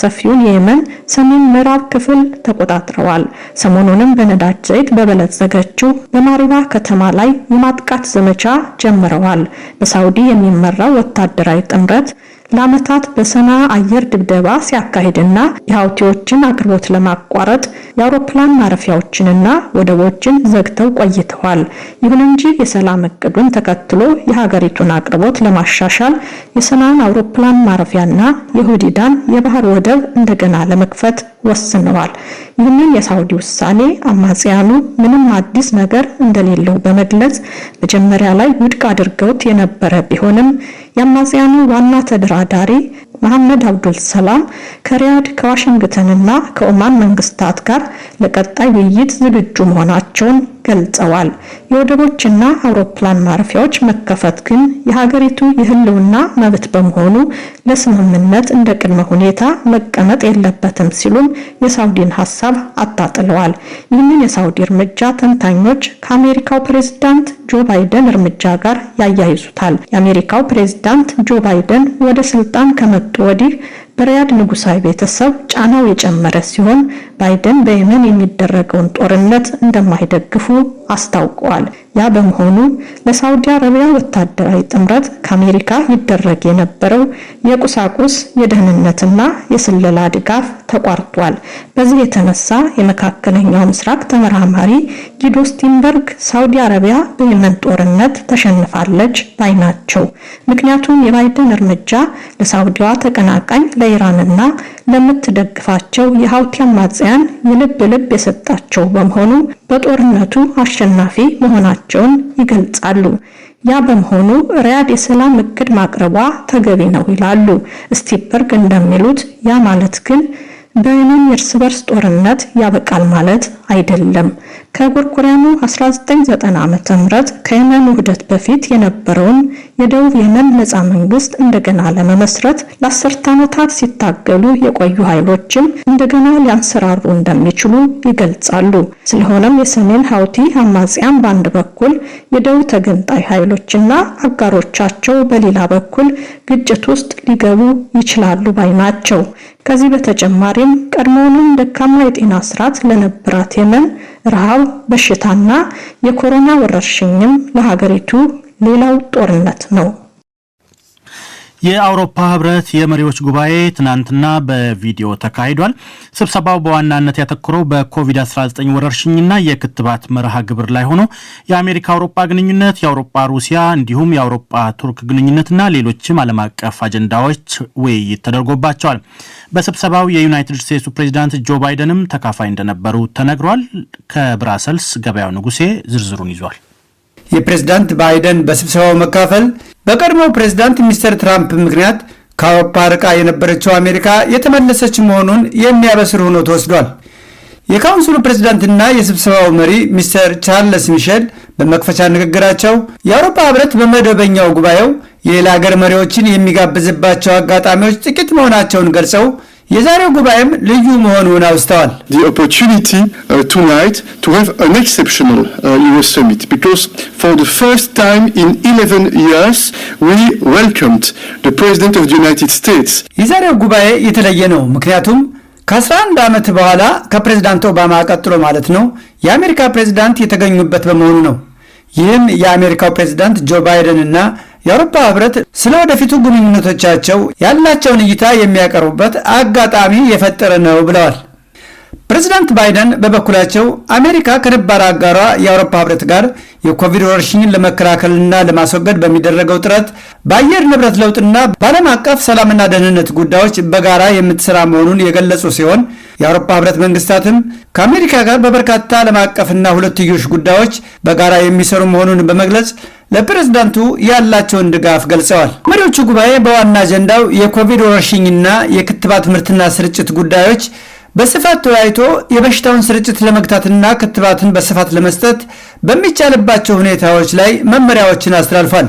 ሰፊውን የየመን ሰሜን ምዕራብ ክፍል ተቆጣጥረዋል። ሰሞኑንም በነዳጅ ዘይት በበለጸገችው በማሪባ ከተማ ላይ የማጥቃት ዘመቻ ጀምረዋል። በሳውዲ የሚመራው ወታደራዊ ጥምረት ለዓመታት በሰና አየር ድብደባ ሲያካሂድና የሀውቲዎችን አቅርቦት ለማቋረጥ የአውሮፕላን ማረፊያዎችንና ወደቦችን ዘግተው ቆይተዋል። ይሁን እንጂ የሰላም እቅዱን ተከትሎ የሀገሪቱን አቅርቦት ለማሻሻል የሰናን አውሮፕላን ማረፊያና የሁዲዳን የባህር ወደብ እንደገና ለመክፈት ወስነዋል። ይህንን የሳውዲ ውሳኔ አማጽያኑ ምንም አዲስ ነገር እንደሌለው በመግለጽ መጀመሪያ ላይ ውድቅ አድርገውት የነበረ ቢሆንም የአማጽያኑ ዋና ተደራዳሪ መሐመድ አብዱል ሰላም ከሪያድ ከዋሽንግተንና ከኦማን መንግስታት ጋር ለቀጣይ ውይይት ዝግጁ መሆናቸውን ገልጸዋል። የወደቦችና አውሮፕላን ማረፊያዎች መከፈት ግን የሀገሪቱ የህልውና መብት በመሆኑ ለስምምነት እንደ ቅድመ ሁኔታ መቀመጥ የለበትም ሲሉም የሳውዲን ሐሳብ አጣጥለዋል። ይህንን የሳውዲ እርምጃ ተንታኞች ከአሜሪካው ፕሬዝዳንት ጆ ባይደን እርምጃ ጋር ያያይዙታል። የአሜሪካው ፕሬዝዳንት ጆ ባይደን ወደ ስልጣን ከመጡ ወዲህ በሪያድ ንጉሳዊ ቤተሰብ ጫናው የጨመረ ሲሆን ባይደን በየመን የሚደረገውን ጦርነት እንደማይደግፉ አስታውቀዋል። ያ በመሆኑ ለሳውዲ አረቢያ ወታደራዊ ጥምረት ከአሜሪካ ይደረግ የነበረው የቁሳቁስ የደህንነትና የስለላ ድጋፍ ተቋርጧል። በዚህ የተነሳ የመካከለኛው ምስራቅ ተመራማሪ ጊዶ ስቲንበርግ ሳውዲ አረቢያ በየመን ጦርነት ተሸንፋለች ባይ ናቸው። ምክንያቱም የባይደን እርምጃ ለሳውዲዋ ተቀናቃኝ ለኢራንና ለምትደግፋቸው የሀውቲ አማጽያን የልብ የሰጣቸው በመሆኑ በጦርነቱ አሸናፊ መሆናቸውን ይገልጻሉ። ያ በመሆኑ ሪያድ የሰላም እቅድ ማቅረቧ ተገቢ ነው ይላሉ። ስቲንበርግ እንደሚሉት ያ ማለት ግን በየመን የእርስ በርስ ጦርነት ያበቃል ማለት አይደለም። ከጎርጎሪያኑ 1990 ዓመተ ምህረት ከየመን ውህደት በፊት የነበረውን የደቡብ የመን ነፃ መንግስት እንደገና ለመመስረት ለ10 ዓመታት ሲታገሉ የቆዩ ኃይሎችም እንደገና ሊያንሰራሩ እንደሚችሉ ይገልጻሉ። ስለሆነም የሰሜን ሀውቲ አማጽያን በአንድ በኩል የደቡብ ተገንጣይ ኃይሎችና አጋሮቻቸው በሌላ በኩል ግጭት ውስጥ ሊገቡ ይችላሉ ባይ ናቸው። ከዚህ በተጨማሪም ቀድሞውንም ደካማ የጤና ስርዓት ለነበራት የመን ረሃብ፣ በሽታና የኮሮና ወረርሽኝም ለሀገሪቱ ሌላው ጦርነት ነው። የአውሮፓ ህብረት የመሪዎች ጉባኤ ትናንትና በቪዲዮ ተካሂዷል። ስብሰባው በዋናነት ያተኮረው በኮቪድ-19 ወረርሽኝና የክትባት መርሃ ግብር ላይ ሆኖ የአሜሪካ አውሮፓ ግንኙነት፣ የአውሮፓ ሩሲያ እንዲሁም የአውሮፓ ቱርክ ግንኙነትና ሌሎችም ዓለም አቀፍ አጀንዳዎች ውይይት ተደርጎባቸዋል። በስብሰባው የዩናይትድ ስቴትሱ ፕሬዚዳንት ጆ ባይደንም ተካፋይ እንደነበሩ ተነግሯል። ከብራሰልስ ገበያው ንጉሴ ዝርዝሩን ይዟል። የፕሬዝዳንት ባይደን በስብሰባው መካፈል በቀድሞው ፕሬዝዳንት ሚስተር ትራምፕ ምክንያት ከአውሮፓ ርቃ የነበረችው አሜሪካ የተመለሰች መሆኑን የሚያበስር ሆኖ ተወስዷል። የካውንስሉ ፕሬዝዳንትና የስብሰባው መሪ ሚስተር ቻርልስ ሚሼል በመክፈቻ ንግግራቸው የአውሮፓ ህብረት በመደበኛው ጉባኤው የሌላ ሀገር መሪዎችን የሚጋብዝባቸው አጋጣሚዎች ጥቂት መሆናቸውን ገልጸው የዛሬው ጉባኤም ልዩ መሆኑን አውስተዋል። The opportunity tonight to have an exceptional US summit because for the first time in 11 years we welcomed the President of the United States. የዛሬው ጉባኤ የተለየ ነው፣ ምክንያቱም ከ11 ዓመት በኋላ ከፕሬዝዳንት ኦባማ ቀጥሎ ማለት ነው የአሜሪካ ፕሬዝዳንት የተገኙበት በመሆኑ ነው። ይህም የአሜሪካው ፕሬዝዳንት ጆ ባይደን እና የአውሮፓ ህብረት ስለ ወደፊቱ ግንኙነቶቻቸው ያላቸውን እይታ የሚያቀርቡበት አጋጣሚ የፈጠረ ነው ብለዋል። ፕሬዝዳንት ባይደን በበኩላቸው አሜሪካ ከነባር አጋሯ የአውሮፓ ህብረት ጋር የኮቪድ ወረርሽኝን ለመከላከልና ለማስወገድ በሚደረገው ጥረት በአየር ንብረት ለውጥና በዓለም አቀፍ ሰላምና ደህንነት ጉዳዮች በጋራ የምትሰራ መሆኑን የገለጹ ሲሆን የአውሮፓ ህብረት መንግስታትም ከአሜሪካ ጋር በበርካታ ዓለም አቀፍና ሁለትዮሽ ጉዳዮች በጋራ የሚሰሩ መሆኑን በመግለጽ ለፕሬዝዳንቱ ያላቸውን ድጋፍ ገልጸዋል። መሪዎቹ ጉባኤ በዋና አጀንዳው የኮቪድ ወረርሽኝና የክትባት ምርትና ስርጭት ጉዳዮች በስፋት ተወያይቶ የበሽታውን ስርጭት ለመግታትና ክትባትን በስፋት ለመስጠት በሚቻልባቸው ሁኔታዎች ላይ መመሪያዎችን አስተላልፏል።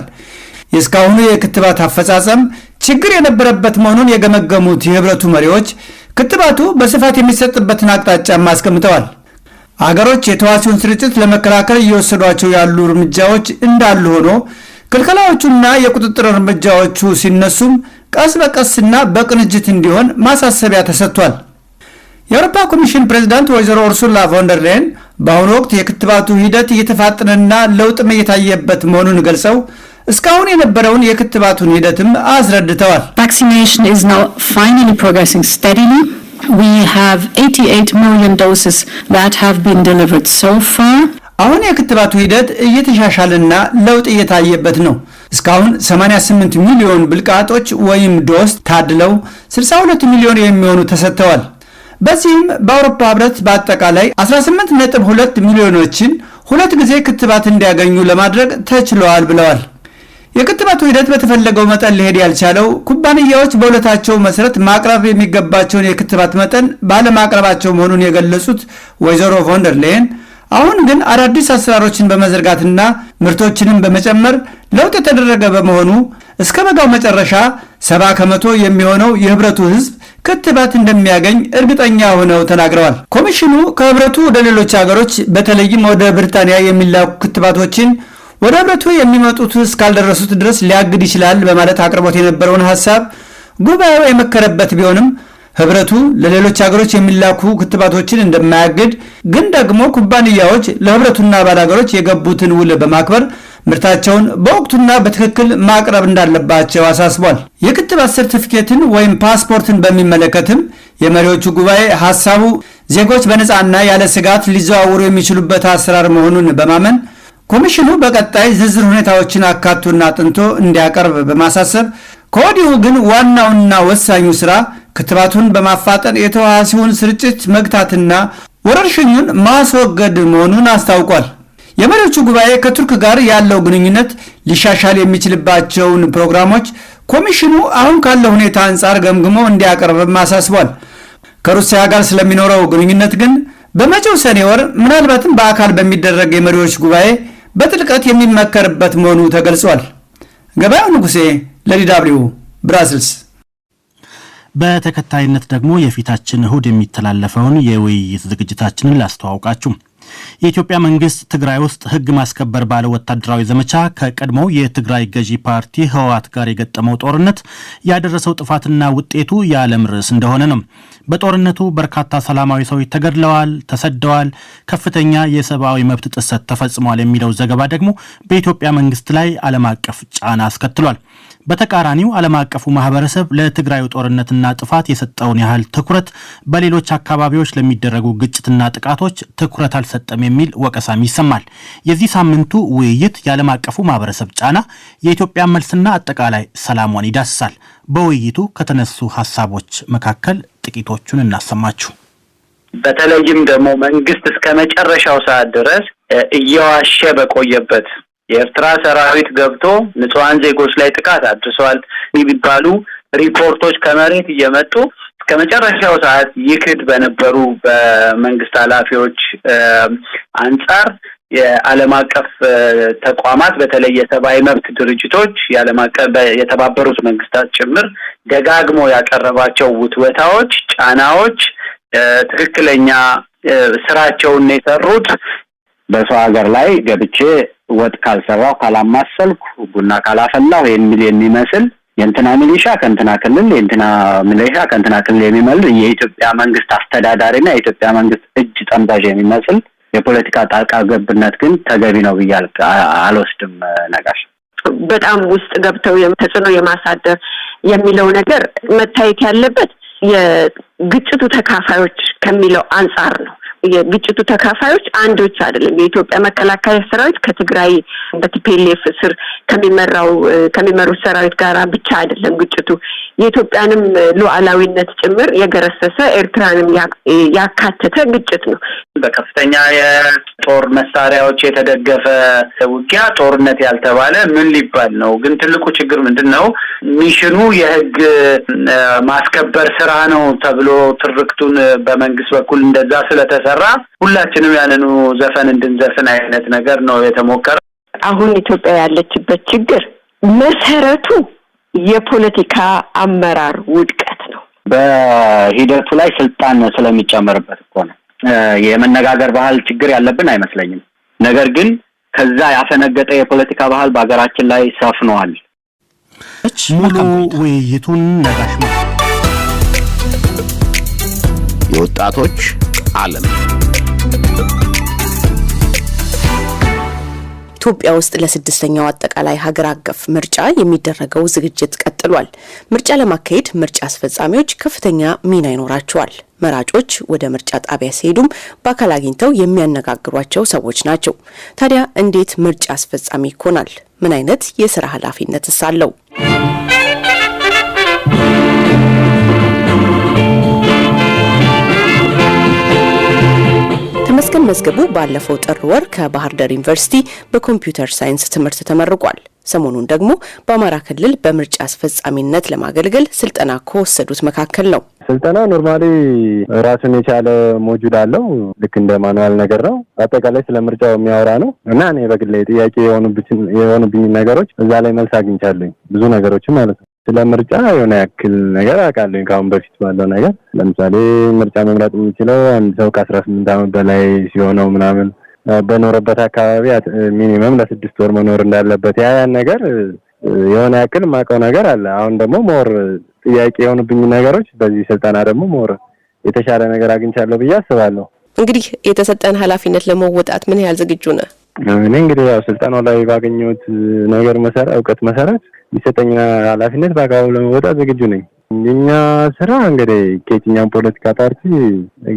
የእስካሁኑ የክትባት አፈጻጸም ችግር የነበረበት መሆኑን የገመገሙት የህብረቱ መሪዎች ክትባቱ በስፋት የሚሰጥበትን አቅጣጫም አስቀምጠዋል። አገሮች የተዋሲውን ስርጭት ለመከላከል እየወሰዷቸው ያሉ እርምጃዎች እንዳሉ ሆኖ ክልከላዎቹና የቁጥጥር እርምጃዎቹ ሲነሱም ቀስ በቀስና በቅንጅት እንዲሆን ማሳሰቢያ ተሰጥቷል። የአውሮፓ ኮሚሽን ፕሬዝዳንት ወይዘሮ ኡርሱላ ቮንደር ላየን በአሁኑ ወቅት የክትባቱ ሂደት እየተፋጠነና ለውጥም እየታየበት መሆኑን ገልጸው እስካሁን የነበረውን የክትባቱን ሂደትም አስረድተዋል። Vaccination is now finally progressing steadily. We have 88 million doses that have been delivered so far. አሁን የክትባቱ ሂደት እየተሻሻለና ለውጥ እየታየበት ነው። እስካሁን 88 ሚሊዮን ብልቃጦች ወይም ዶስ ታድለው 62 ሚሊዮን የሚሆኑ ተሰጥተዋል። በዚህም በአውሮፓ ህብረት በአጠቃላይ 18.2 ሚሊዮኖችን ሁለት ጊዜ ክትባት እንዲያገኙ ለማድረግ ተችሏል ብለዋል። የክትባቱ ሂደት በተፈለገው መጠን ሊሄድ ያልቻለው ኩባንያዎች በሁለታቸው መሰረት ማቅረብ የሚገባቸውን የክትባት መጠን ባለማቅረባቸው መሆኑን የገለጹት ወይዘሮ ቮንደር ላየን አሁን ግን አዳዲስ አሰራሮችን በመዘርጋትና ምርቶችንም በመጨመር ለውጥ የተደረገ በመሆኑ እስከ በጋው መጨረሻ 70% የሚሆነው የህብረቱ ህዝብ ክትባት እንደሚያገኝ እርግጠኛ ሆነው ተናግረዋል። ኮሚሽኑ ከህብረቱ ወደ ሌሎች ሀገሮች በተለይም ወደ ብሪታንያ የሚላኩ ክትባቶችን ወደ ህብረቱ የሚመጡት እስካልደረሱት ድረስ ሊያግድ ይችላል በማለት አቅርቦት የነበረውን ሐሳብ ጉባኤው የመከረበት ቢሆንም ህብረቱ ለሌሎች ሀገሮች የሚላኩ ክትባቶችን እንደማያግድ ግን ደግሞ ኩባንያዎች ለህብረቱና አባል ሀገሮች የገቡትን ውል በማክበር ምርታቸውን በወቅቱና በትክክል ማቅረብ እንዳለባቸው አሳስቧል። የክትባት ሰርቲፊኬትን ወይም ፓስፖርትን በሚመለከትም የመሪዎቹ ጉባኤ ሐሳቡ ዜጎች በነፃና ያለ ስጋት ሊዘዋወሩ የሚችሉበት አሰራር መሆኑን በማመን ኮሚሽኑ በቀጣይ ዝርዝር ሁኔታዎችን አካቶና አጥንቶ እንዲያቀርብ በማሳሰብ ከወዲሁ ግን ዋናውና ወሳኙ ስራ ክትባቱን በማፋጠን የተዋሲውን ስርጭት መግታትና ወረርሽኙን ማስወገድ መሆኑን አስታውቋል። የመሪዎቹ ጉባኤ ከቱርክ ጋር ያለው ግንኙነት ሊሻሻል የሚችልባቸውን ፕሮግራሞች ኮሚሽኑ አሁን ካለው ሁኔታ አንጻር ገምግሞ እንዲያቀርብም አሳስቧል። ከሩሲያ ጋር ስለሚኖረው ግንኙነት ግን በመጪው ሰኔ ወር ምናልባትም በአካል በሚደረግ የመሪዎች ጉባኤ በጥልቀት የሚመከርበት መሆኑ ተገልጿል። ገበያው ንጉሴ ለዲዳብሊው ብራስልስ። በተከታይነት ደግሞ የፊታችን እሁድ የሚተላለፈውን የውይይት ዝግጅታችንን ላስተዋውቃችሁ። የኢትዮጵያ መንግስት ትግራይ ውስጥ ህግ ማስከበር ባለ ወታደራዊ ዘመቻ ከቀድሞው የትግራይ ገዢ ፓርቲ ህወሓት ጋር የገጠመው ጦርነት ያደረሰው ጥፋትና ውጤቱ የዓለም ርዕስ እንደሆነ ነው። በጦርነቱ በርካታ ሰላማዊ ሰዎች ተገድለዋል፣ ተሰደዋል፣ ከፍተኛ የሰብአዊ መብት ጥሰት ተፈጽሟል የሚለው ዘገባ ደግሞ በኢትዮጵያ መንግስት ላይ ዓለም አቀፍ ጫና አስከትሏል። በተቃራኒው ዓለም አቀፉ ማህበረሰብ ለትግራዩ ጦርነትና ጥፋት የሰጠውን ያህል ትኩረት በሌሎች አካባቢዎች ለሚደረጉ ግጭትና ጥቃቶች ትኩረት አልሰጠም የሚል ወቀሳም ይሰማል። የዚህ ሳምንቱ ውይይት የዓለም አቀፉ ማህበረሰብ ጫና፣ የኢትዮጵያ መልስና አጠቃላይ ሰላሟን ይዳስሳል። በውይይቱ ከተነሱ ሐሳቦች መካከል ጥቂቶቹን እናሰማችሁ። በተለይም ደግሞ መንግስት እስከ መጨረሻው ሰዓት ድረስ እየዋሸ በቆየበት የኤርትራ ሰራዊት ገብቶ ንጹሃን ዜጎች ላይ ጥቃት አድርሷል የሚባሉ ሪፖርቶች ከመሬት እየመጡ እስከ መጨረሻው ሰዓት ይክድ በነበሩ በመንግስት ኃላፊዎች አንጻር የዓለም አቀፍ ተቋማት በተለይ የሰብአዊ መብት ድርጅቶች የዓለም አቀፍ የተባበሩት መንግስታት ጭምር ደጋግሞ ያቀረባቸው ውትወታዎች፣ ጫናዎች ትክክለኛ ስራቸውን የሰሩት በሰው ሀገር ላይ ገብቼ ወጥ ካልሰራው ካላማሰልኩ ቡና ካላፈላው የሚመስል የእንትና ሚሊሻ ከእንትና ክልል የእንትና ሚሊሻ ከእንትና ክልል የሚመል የኢትዮጵያ መንግስት አስተዳዳሪና የኢትዮጵያ መንግስት እጅ ጠምዛዥ የሚመስል የፖለቲካ ጣልቃ ገብነት ግን ተገቢ ነው ብዬ አልወስድም። ነጋሽ በጣም ውስጥ ገብተው ተጽዕኖ የማሳደር የሚለው ነገር መታየት ያለበት የግጭቱ ተካፋዮች ከሚለው አንጻር ነው። የግጭቱ ተካፋዮች አንዶች አይደለም። የኢትዮጵያ መከላከያ ሰራዊት ከትግራይ በቲፒኤልኤፍ ስር ከሚመሩት ሰራዊት ጋር ብቻ አይደለም ግጭቱ የኢትዮጵያንም ሉዓላዊነት ጭምር የገረሰሰ ኤርትራንም ያካተተ ግጭት ነው። በከፍተኛ የጦር መሳሪያዎች የተደገፈ ውጊያ ጦርነት ያልተባለ ምን ሊባል ነው? ግን ትልቁ ችግር ምንድነው? ሚሽኑ የህግ ማስከበር ስራ ነው ተብሎ ትርክቱን በመንግስት በኩል እንደዛ ስለተሰራ ሁላችንም ያንኑ ዘፈን እንድንዘፍን አይነት ነገር ነው የተሞከረው። አሁን ኢትዮጵያ ያለችበት ችግር መሰረቱ የፖለቲካ አመራር ውድቀት ነው። በሂደቱ ላይ ስልጣን ስለሚጨመርበት እኮ ነው። የመነጋገር ባህል ችግር ያለብን አይመስለኝም። ነገር ግን ከዛ ያፈነገጠ የፖለቲካ ባህል በአገራችን ላይ ሰፍኗል። ሙሉ ውይይቱን ነጋሽ ነው። የወጣቶች ዓለም ኢትዮጵያ ውስጥ ለስድስተኛው አጠቃላይ ሀገር አቀፍ ምርጫ የሚደረገው ዝግጅት ቀጥሏል። ምርጫ ለማካሄድ ምርጫ አስፈጻሚዎች ከፍተኛ ሚና ይኖራቸዋል። መራጮች ወደ ምርጫ ጣቢያ ሲሄዱም በአካል አግኝተው የሚያነጋግሯቸው ሰዎች ናቸው። ታዲያ እንዴት ምርጫ አስፈጻሚ ይሆናል? ምን አይነት የሥራ ኃላፊነትስ አለው? ተመስገን መዝገቡ ባለፈው ጥር ወር ከባህር ዳር ዩኒቨርሲቲ በኮምፒውተር ሳይንስ ትምህርት ተመርቋል። ሰሞኑን ደግሞ በአማራ ክልል በምርጫ አስፈጻሚነት ለማገልገል ስልጠና ከወሰዱት መካከል ነው። ስልጠና ኖርማሊ ራሱን የቻለ ሞጁል አለው። ልክ እንደ ማኑዋል ነገር ነው። አጠቃላይ ስለ ምርጫው የሚያወራ ነው እና እኔ በግሌ ጥያቄ የሆኑብኝ ነገሮች እዛ ላይ መልስ አግኝቻለሁ። ብዙ ነገሮችን ማለት ነው። ስለ ምርጫ የሆነ ያክል ነገር አውቃለሁ ካሁን በፊት ባለው ነገር። ለምሳሌ ምርጫ መምረጥ የሚችለው አንድ ሰው ከ18 ዓመት በላይ ሲሆነው ምናምን በኖረበት አካባቢ ሚኒመም ለ6 ወር መኖር እንዳለበት ያን ነገር የሆነ ያክል ማቀው ነገር አለ። አሁን ደግሞ ሞር ጥያቄ የሆኑብኝ ነገሮች በዚህ ስልጠና ደግሞ ሞር የተሻለ ነገር አግኝቻለሁ ብዬ አስባለሁ። እንግዲህ የተሰጠን ኃላፊነት ለመወጣት ምን ያህል ዝግጁ ነህ? እኔ እንግዲህ ያው ስልጠናው ላይ ባገኘሁት ነገር መሰረት እውቀት መሰረት የሚሰጠኝ ኃላፊነት በአግባቡ ለመወጣት ዝግጁ ነኝ። የኛ ስራ እንግዲህ ከየትኛውም ፖለቲካ ፓርቲ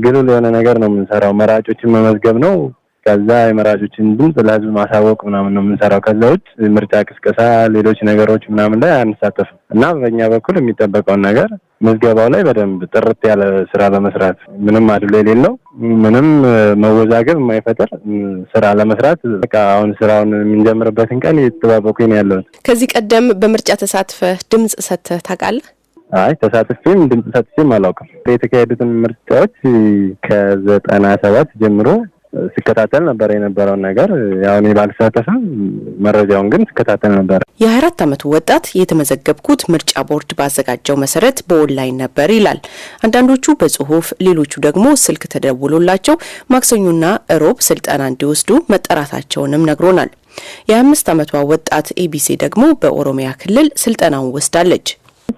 ግልጽ የሆነ ነገር ነው የምንሰራው። መራጮችን መመዝገብ ነው። ከዛ የመራጮችን ድምጽ ለህዝብ ማሳወቅ ምናምን ነው የምንሰራው። ከዛ ውጭ ምርጫ ቅስቀሳ፣ ሌሎች ነገሮች ምናምን ላይ አንሳተፍም እና በእኛ በኩል የሚጠበቀውን ነገር ምዝገባው ላይ በደንብ ጥርት ያለ ስራ ለመስራት ምንም አድሎ የሌለው ምንም መወዛገብ የማይፈጠር ስራ ለመስራት በቃ አሁን ስራውን የምንጀምርበትን ቀን እየተጠባበቁኝ ነው ያለሁት። ከዚህ ቀደም በምርጫ ተሳትፈህ ድምጽ ሰጥተህ ታውቃለህ? አይ ተሳትፌም ድምጽ ሰጥቼም አላውቅም። የተካሄዱትን ምርጫዎች ከ97 ጀምሮ ሲከታተል ነበር የነበረው ነገር ያው እኔ ባልሳተፍም መረጃውን ግን ሲከታተል ነበር። የ24 ዓመቱ ወጣት የተመዘገብኩት ምርጫ ቦርድ ባዘጋጀው መሰረት በኦንላይን ነበር ይላል። አንዳንዶቹ በጽሁፍ ሌሎቹ ደግሞ ስልክ ተደውሎላቸው ማክሰኞና ሮብ ስልጠና እንዲወስዱ መጠራታቸውንም ነግሮናል። የ25 ዓመቷ ወጣት ኤቢሲ ደግሞ በኦሮሚያ ክልል ስልጠናውን ወስዳለች።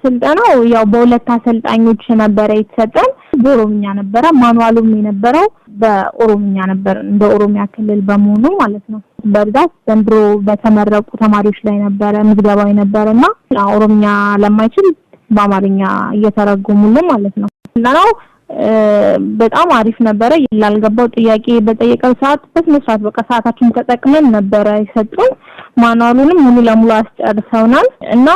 ስልጠናው ያው በሁለት አሰልጣኞች ነበር የተሰጠን። በኦሮሚያ ነበር ማኑዋሉም የነበረው በኦሮሚያ ነበር እንደ ኦሮሚያ ክልል በመሆኑ ማለት ነው። በብዛት ዘንድሮ በተመረቁ ተማሪዎች ላይ ነበር ምዝገባው የነበረና ኦሮሚያ ለማይችል በአማርኛ እየተረጎሙልን ማለት ነው። ስልጠናው በጣም አሪፍ ነበር። ያልገባው ጥያቄ በጠየቀው ሰዓት በስነስርዓት በቃ ሰዓታችን ተጠቅመን ነበር የሰጡን። ማኑዋሉንም ሙሉ ለሙሉ አስጨርሰውናል እና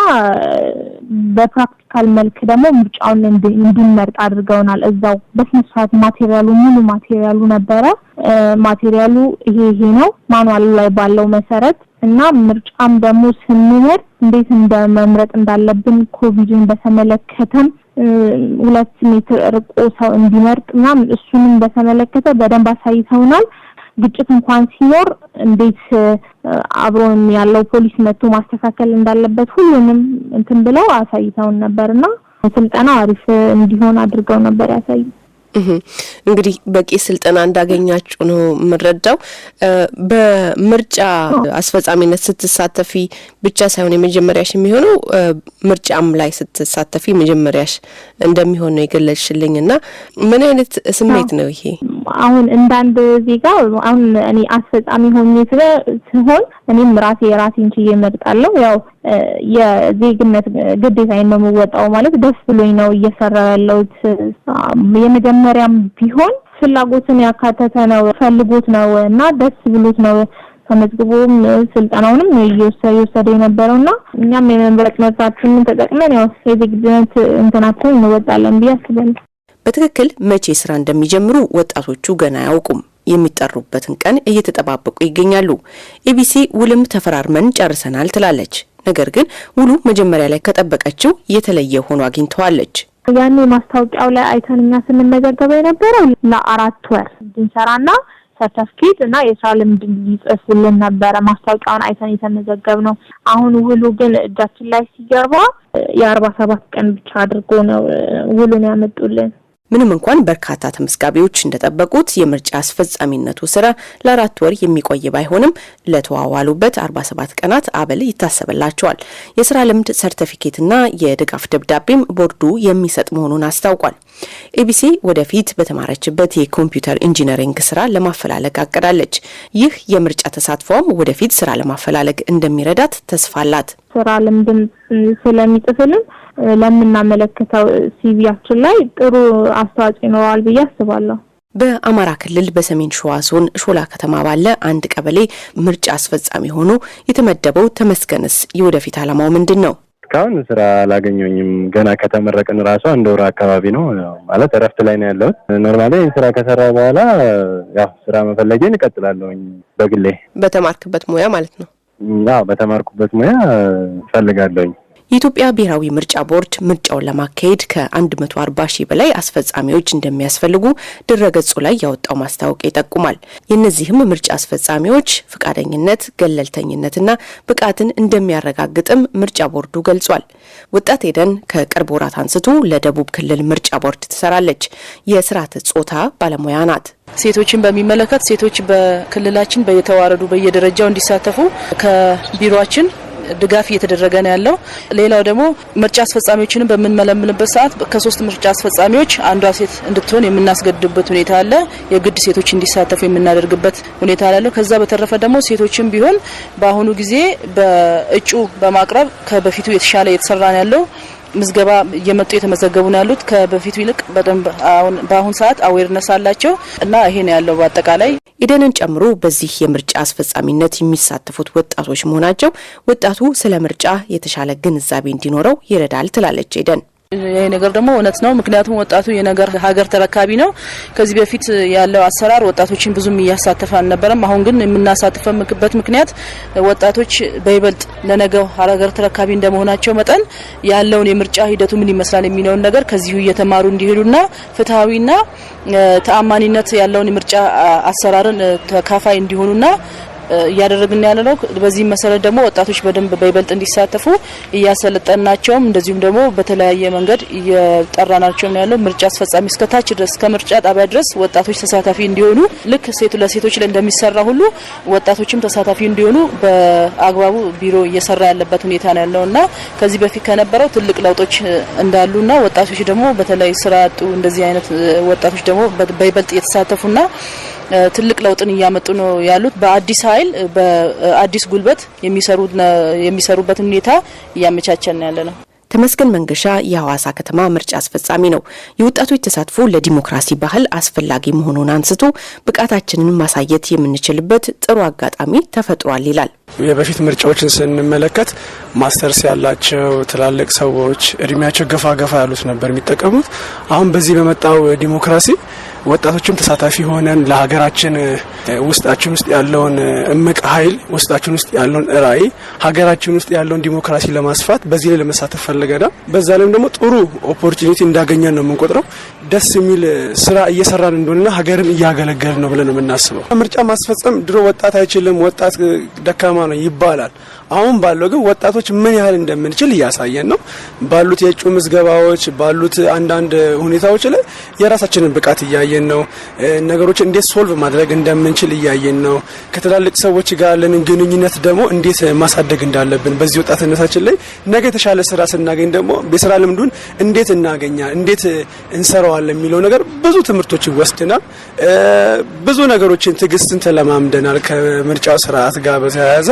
በፕራክቲካል መልክ ደግሞ ምርጫውን እንድንመርጥ አድርገውናል። እዛው በስነስርዓት ማቴሪያሉ ሙሉ ማቴሪያሉ ነበረ። ማቴሪያሉ ይሄ ነው ማኑዋሉ ላይ ባለው መሰረት እና ምርጫም ደግሞ ስንመርጥ እንዴት እንደመምረጥ እንዳለብን ኮቪድን በተመለከተም 2 ሜትር ርቆ ሰው እንዲመርጥ ምናምን እሱንም በተመለከተ በደንብ አሳይተውናል። ግጭት እንኳን ሲኖር እንዴት አብሮን ያለው ፖሊስ መጥቶ ማስተካከል እንዳለበት ሁሉንም እንትን ብለው አሳይተውን ነበርና ስልጠናው አሪፍ እንዲሆን አድርገው ነበር ያሳዩ። እንግዲህ በቂ ስልጠና እንዳገኛችሁ ነው የምንረዳው። በምርጫ አስፈጻሚነት ስትሳተፊ ብቻ ሳይሆን የመጀመሪያሽ የሚሆነው ምርጫም ላይ ስትሳተፊ መጀመሪያሽ እንደሚሆን ነው የገለጽሽልኝና ምን አይነት ስሜት ነው ይሄ? አሁን እንዳንድ ዜጋ አሁን እኔ አስፈጻሚ ሆኜ ሲሆን እኔም ራሴን ችዬ እመርጣለሁ። ያው የዜግነት ግዴታዬን ነው የምወጣው ማለት ደስ ብሎኝ ነው እየሰራሁ ያለሁት። የመጀመሪያም ቢሆን ፍላጎትን ያካተተ ነው ፈልጎት ነው እና ደስ ብሎት ነው ተመዝግቦም ስልጠናውንም እየወሰደ የነበረውና እኛም የመምረጥ መብታችንን ተጠቅመን ያው የዜግነት እንትናችንን እንወጣለን ብዬ አስባለሁ። በትክክል መቼ ስራ እንደሚጀምሩ ወጣቶቹ ገና አያውቁም። የሚጠሩበትን ቀን እየተጠባበቁ ይገኛሉ። ኤቢሲ ውልም ተፈራርመን ጨርሰናል ትላለች። ነገር ግን ውሉ መጀመሪያ ላይ ከጠበቀችው የተለየ ሆኖ አግኝተዋለች። ያኔ ማስታወቂያው ላይ አይተንኛ ስንመዘገበው የነበረው ለ4 ወር እንድንሰራና ሰርቲፊኬት እና የስራ ልምድ እንዲጽፉልን ነበረ ማስታወቂያውን አይተን የተመዘገብነው። አሁን ውሉ ግን እጃችን ላይ ሲገባ የ47 ቀን ብቻ አድርጎ ነው ውሉን ያመጡልን። ምንም እንኳን በርካታ ተመዝጋቢዎች እንደጠበቁት የምርጫ አስፈጻሚነቱ ስራ ለ4 ወር የሚቆይ ባይሆንም ለተዋዋሉበት 47 ቀናት አበል ይታሰብላቸዋል። የስራ ልምድ ሰርቲፊኬትና የድጋፍ ደብዳቤም ቦርዱ የሚሰጥ መሆኑን አስታውቋል። ኤቢሲ ወደፊት በተማረችበት የኮምፒውተር ኢንጂነሪንግ ስራ ለማፈላለግ አቅዳለች። ይህ የምርጫ ተሳትፎም ወደፊት ስራ ለማፈላለግ እንደሚረዳት ተስፋ አላት። ስራ ልምድም ስለሚጥፍልን ለምናመለክተው ሲቪያችን ላይ ጥሩ አስተዋጽኦ ይኖራል ብዬ አስባለሁ። በአማራ ክልል በሰሜን ሸዋ ዞን ሾላ ከተማ ባለ አንድ ቀበሌ ምርጫ አስፈጻሚ ሆኖ የተመደበው ተመስገንስ የወደፊት ዓላማው ምንድነው? እስካሁን ስራ አላገኘሁኝም። ገና ከተመረቅን ራሱ አንድ ወር አካባቢ ነው ማለት እረፍት ላይ ነው ያለሁት። ኖርማሊ ስራ ከሰራው በኋላ ያው ስራ መፈለጌን እቀጥላለሁኝ በግሌ። በተማርክበት ሙያ ማለት ነው? አዎ በተማርኩበት ሙያ ፈልጋለሁኝ። የኢትዮጵያ ብሔራዊ ምርጫ ቦርድ ምርጫውን ለማካሄድ ከ140 ሺህ በላይ አስፈጻሚዎች እንደሚያስፈልጉ ድረገጹ ላይ ያወጣው ማስታወቂያ ይጠቁማል። የእነዚህም ምርጫ አስፈጻሚዎች ፈቃደኝነት፣ ገለልተኝነትና ብቃትን እንደሚያረጋግጥም ምርጫ ቦርዱ ገልጿል። ወጣት ሄደን ከቅርብ ወራት አንስቶ ለደቡብ ክልል ምርጫ ቦርድ ትሰራለች። የስርዓተ ጾታ ባለሙያ ናት። ሴቶችን በሚመለከት ሴቶች በክልላችን በየተዋረዱ በየደረጃው እንዲሳተፉ ከቢሮአችን ድጋፍ እየተደረገ ነው ያለው። ሌላው ደግሞ ምርጫ አስፈጻሚዎችን በምንመለምልበት ሰዓት ከ3 ምርጫ አስፈጻሚዎች አንዷ ሴት እንድትሆን የምናስገድድበት ሁኔታ አለ። የግድ ሴቶች እንዲሳተፉ የምናደርግበት ሁኔታ አለ። ከዛ በተረፈ ደግሞ ሴቶችም ቢሆን በአሁኑ ጊዜ በእጩ በማቅረብ ከበፊቱ የተሻለ እየተሰራ ነው ያለው። ምዝገባ እየመጡ የተመዘገቡ ነው ያሉት። ከበፊቱ ይልቅ በደንብ በአሁን ሰዓት አዌርነስ አላቸው እና ይሄ ነው ያለው። በአጠቃላይ ኢደንን ጨምሮ በዚህ የምርጫ አስፈጻሚነት የሚሳተፉት ወጣቶች መሆናቸው ወጣቱ ስለ ምርጫ የተሻለ ግንዛቤ እንዲኖረው ይረዳል ትላለች ኢደን። ይሄ ነገር ደግሞ እውነት ነው። ምክንያቱም ወጣቱ የነገር ሀገር ተረካቢ ነው። ከዚህ በፊት ያለው አሰራር ወጣቶችን ብዙም እያሳተፈ አልነበረም። አሁን ግን የምናሳተፈበት ምክንያት ወጣቶች በይበልጥ ለነገው ሀገር ተረካቢ እንደመሆናቸው መጠን ያለውን የምርጫ ሂደቱ ምን ይመስላል የሚለውን ነገር ከዚሁ እየተማሩ እንዲሄዱና ፍትሃዊና ተአማኒነት ያለውን የምርጫ አሰራርን ተካፋይ እንዲሆኑና እያደረግን ያለ ነው። በዚህ መሰረት ደግሞ ወጣቶች በደንብ በይበልጥ እንዲሳተፉ እያሰለጠናቸውም እንደዚሁም ደግሞ በተለያየ መንገድ እየጠራናቸው ነው ያለው። ምርጫ አስፈጻሚ እስከታች ድረስ ከምርጫ ጣቢያ ድረስ ወጣቶች ተሳታፊ እንዲሆኑ ልክ ለሴቶች ላይ እንደሚሰራ ሁሉ ወጣቶችም ተሳታፊ እንዲሆኑ በአግባቡ ቢሮ እየሰራ ያለበት ሁኔታ ነው ያለውና ከዚህ በፊት ከነበረው ትልቅ ለውጦች እንዳሉና ወጣቶች ደግሞ በተለይ ስራ ያጡ እንደዚህ አይነት ወጣቶች ደግሞ በይበልጥ እየተሳተፉና ትልቅ ለውጥን እያመጡ ነው ያሉት። በአዲስ ኃይል በአዲስ ጉልበት የሚሰሩበትን ሁኔታ እያመቻቸን ያለ ነው። ተመስገን መንገሻ የሐዋሳ ከተማ ምርጫ አስፈጻሚ ነው። የወጣቶች ተሳትፎ ለዲሞክራሲ ባህል አስፈላጊ መሆኑን አንስቶ ብቃታችንን ማሳየት የምንችልበት ጥሩ አጋጣሚ ተፈጥሯል ይላል። የበፊት ምርጫዎችን ስንመለከት ማስተርስ ያላቸው ትላልቅ ሰዎች እድሜያቸው ገፋ ያሉት ነበር የሚጠቀሙት። አሁን በዚህ በመጣው ዲሞክራሲ ወጣቶችም ተሳታፊ ሆነን ለሀገራችን ውስጣችን ውስጥ ያለውን እምቅ ኃይል ውስጣችን ውስጥ ያለውን ራዕይ ሀገራችን ውስጥ ያለውን ዲሞክራሲ ለማስፋት በዚህ ላይ ለመሳተፍ ፈልገናል። በዛ ላይም ደግሞ ጥሩ ኦፖርቹኒቲ እንዳገኘን ነው የምንቆጥረው። ደስ የሚል ስራ እየሰራን እንደሆነና ሀገርን እያገለገልን ነው ብለን ነው የምናስበው። ምርጫ ማስፈጸም ድሮ ወጣት አይችልም፣ ወጣት ደካማ ነው ይባላል። አሁን ባለው ግን ወጣቶች ምን ያህል እንደምንችል እያሳየን ነው። ባሉት የእጩ ምዝገባዎች ባሉት አንዳንድ ሁኔታዎች ላይ የራሳችንን ብቃት እያየን ነው። ነገሮችን እንዴት ሶልቭ ማድረግ እንደምንችል እያየን ነው። ከትላልቅ ሰዎች ጋር ያለንን ግንኙነት ደግሞ እንዴት ማሳደግ እንዳለብን በዚህ ወጣትነታችን ላይ ነገ የተሻለ ስራ ስናገኝ ደግሞ የስራ ልምዱን እንዴት እንዴት እንሰራዋለን የሚለው ነገር ብዙ ትምህርቶችን ወስደናል። ብዙ ነገሮችን ትዕግስትን ተለማምደናል። ከምርጫው ስርዓት ጋር በተያያዘ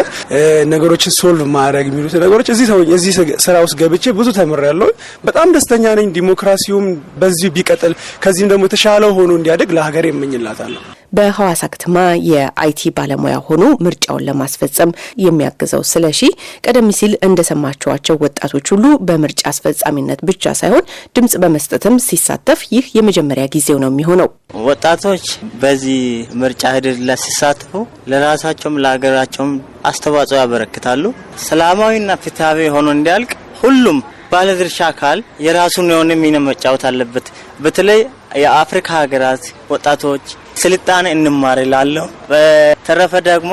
ነገሮችን ሶልቭ ማድረግ የሚሉት ነገሮች እዚህ ስራ ውስጥ ገብቼ ብዙ ተምሬያለሁ። በጣም ደስተኛ ነኝ። ዲሞክራሲውም በዚሁ ቢቀጥል ከዚህም ደግሞ የተሻለ ሆኖ እንዲያደግ ለሀገር እመኝላታለሁ። በሐዋሳ ከተማ የአይቲ ባለሙያ ሆኖ ምርጫውን ለማስፈጸም የሚያግዘው ስለሺ ቀደም ሲል እንደሰማችኋቸው ወጣቶች ሁሉ በምርጫ አስፈጻሚነት ብቻ ሳይሆን ድምጽ በመስጠትም ሲሳተፍ ይህ የመጀመሪያ ጊዜው ነው የሚሆነው። ወጣቶች በዚህ ምርጫ ሂደት ላይ ሲሳተፉ ለራሳቸውም ለሀገራቸውም አስተዋጽኦ ያበረክታሉ። ሰላማዊና ፍትሃዊ ሆኖ እንዲያልቅ ሁሉም ባለድርሻ አካል የራሱን የሆነ ሚና መጫወት አለበት። በተለይ የአፍሪካ ሀገራት ወጣቶች ስልጣኔ እንማር ይላሉ። በተረፈ ደግሞ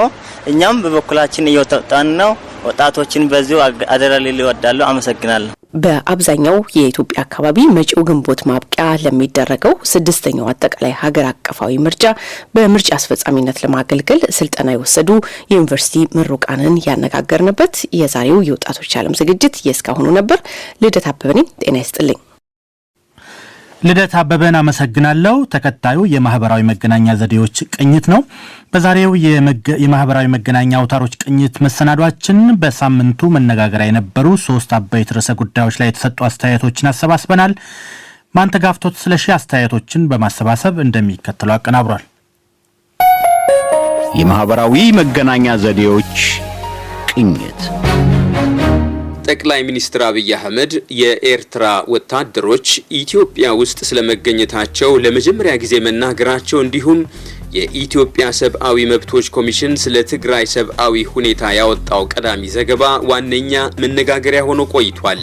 እኛም በበኩላችን እየወጣን ነው። ወጣቶችን በዚሁ አደራ ሊል ይወዳሉ። አመሰግናለሁ። በአብዛኛው የኢትዮጵያ አካባቢ መጪው ግንቦት ማብቂያ ለሚደረገው 6ኛው አጠቃላይ ሀገር አቀፋዊ ምርጫ በምርጫ አስፈጻሚነት ለማገልገል ስልጠና የወሰዱ የዩኒቨርሲቲ ምሩቃንን ያነጋገርንበት የዛሬው የወጣቶች ዓለም ዝግጅት የእስካሁኑ ነበር። ልደት አበበ ነኝ። ጤና ይስጥልኝ። ልደት አበበን አመሰግናለሁ። ተከታዩ የማህበራዊ መገናኛ ዘዴዎች ቅኝት ነው። በዛሬው የማህበራዊ መገናኛ አውታሮች ቅኝት መሰናዷችን በሳምንቱ መነጋገሪያ የነበሩ 3 አበይት ርዕሰ ጉዳዮች ላይ የተሰጡ አስተያየቶችን አሰባስበናል። ማንተጋፍቶት ስለሺ አስተያየቶችን በማሰባሰብ እንደሚከተለው አቀናብሯል። የማህበራዊ መገናኛ ዘዴዎች ቅኝት። ጠቅላይ ሚኒስትር አብይ አህመድ የኤርትራ ወታደሮች ኢትዮጵያ ውስጥ ስለመገኘታቸው ለመጀመሪያ ጊዜ መናገራቸው እንዲሁም የኢትዮጵያ ሰብአዊ መብቶች ኮሚሽን ስለ ትግራይ ሰብአዊ ሁኔታ ያወጣው ቀዳሚ ዘገባ ዋነኛ መነጋገሪያ ሆኖ ቆይቷል።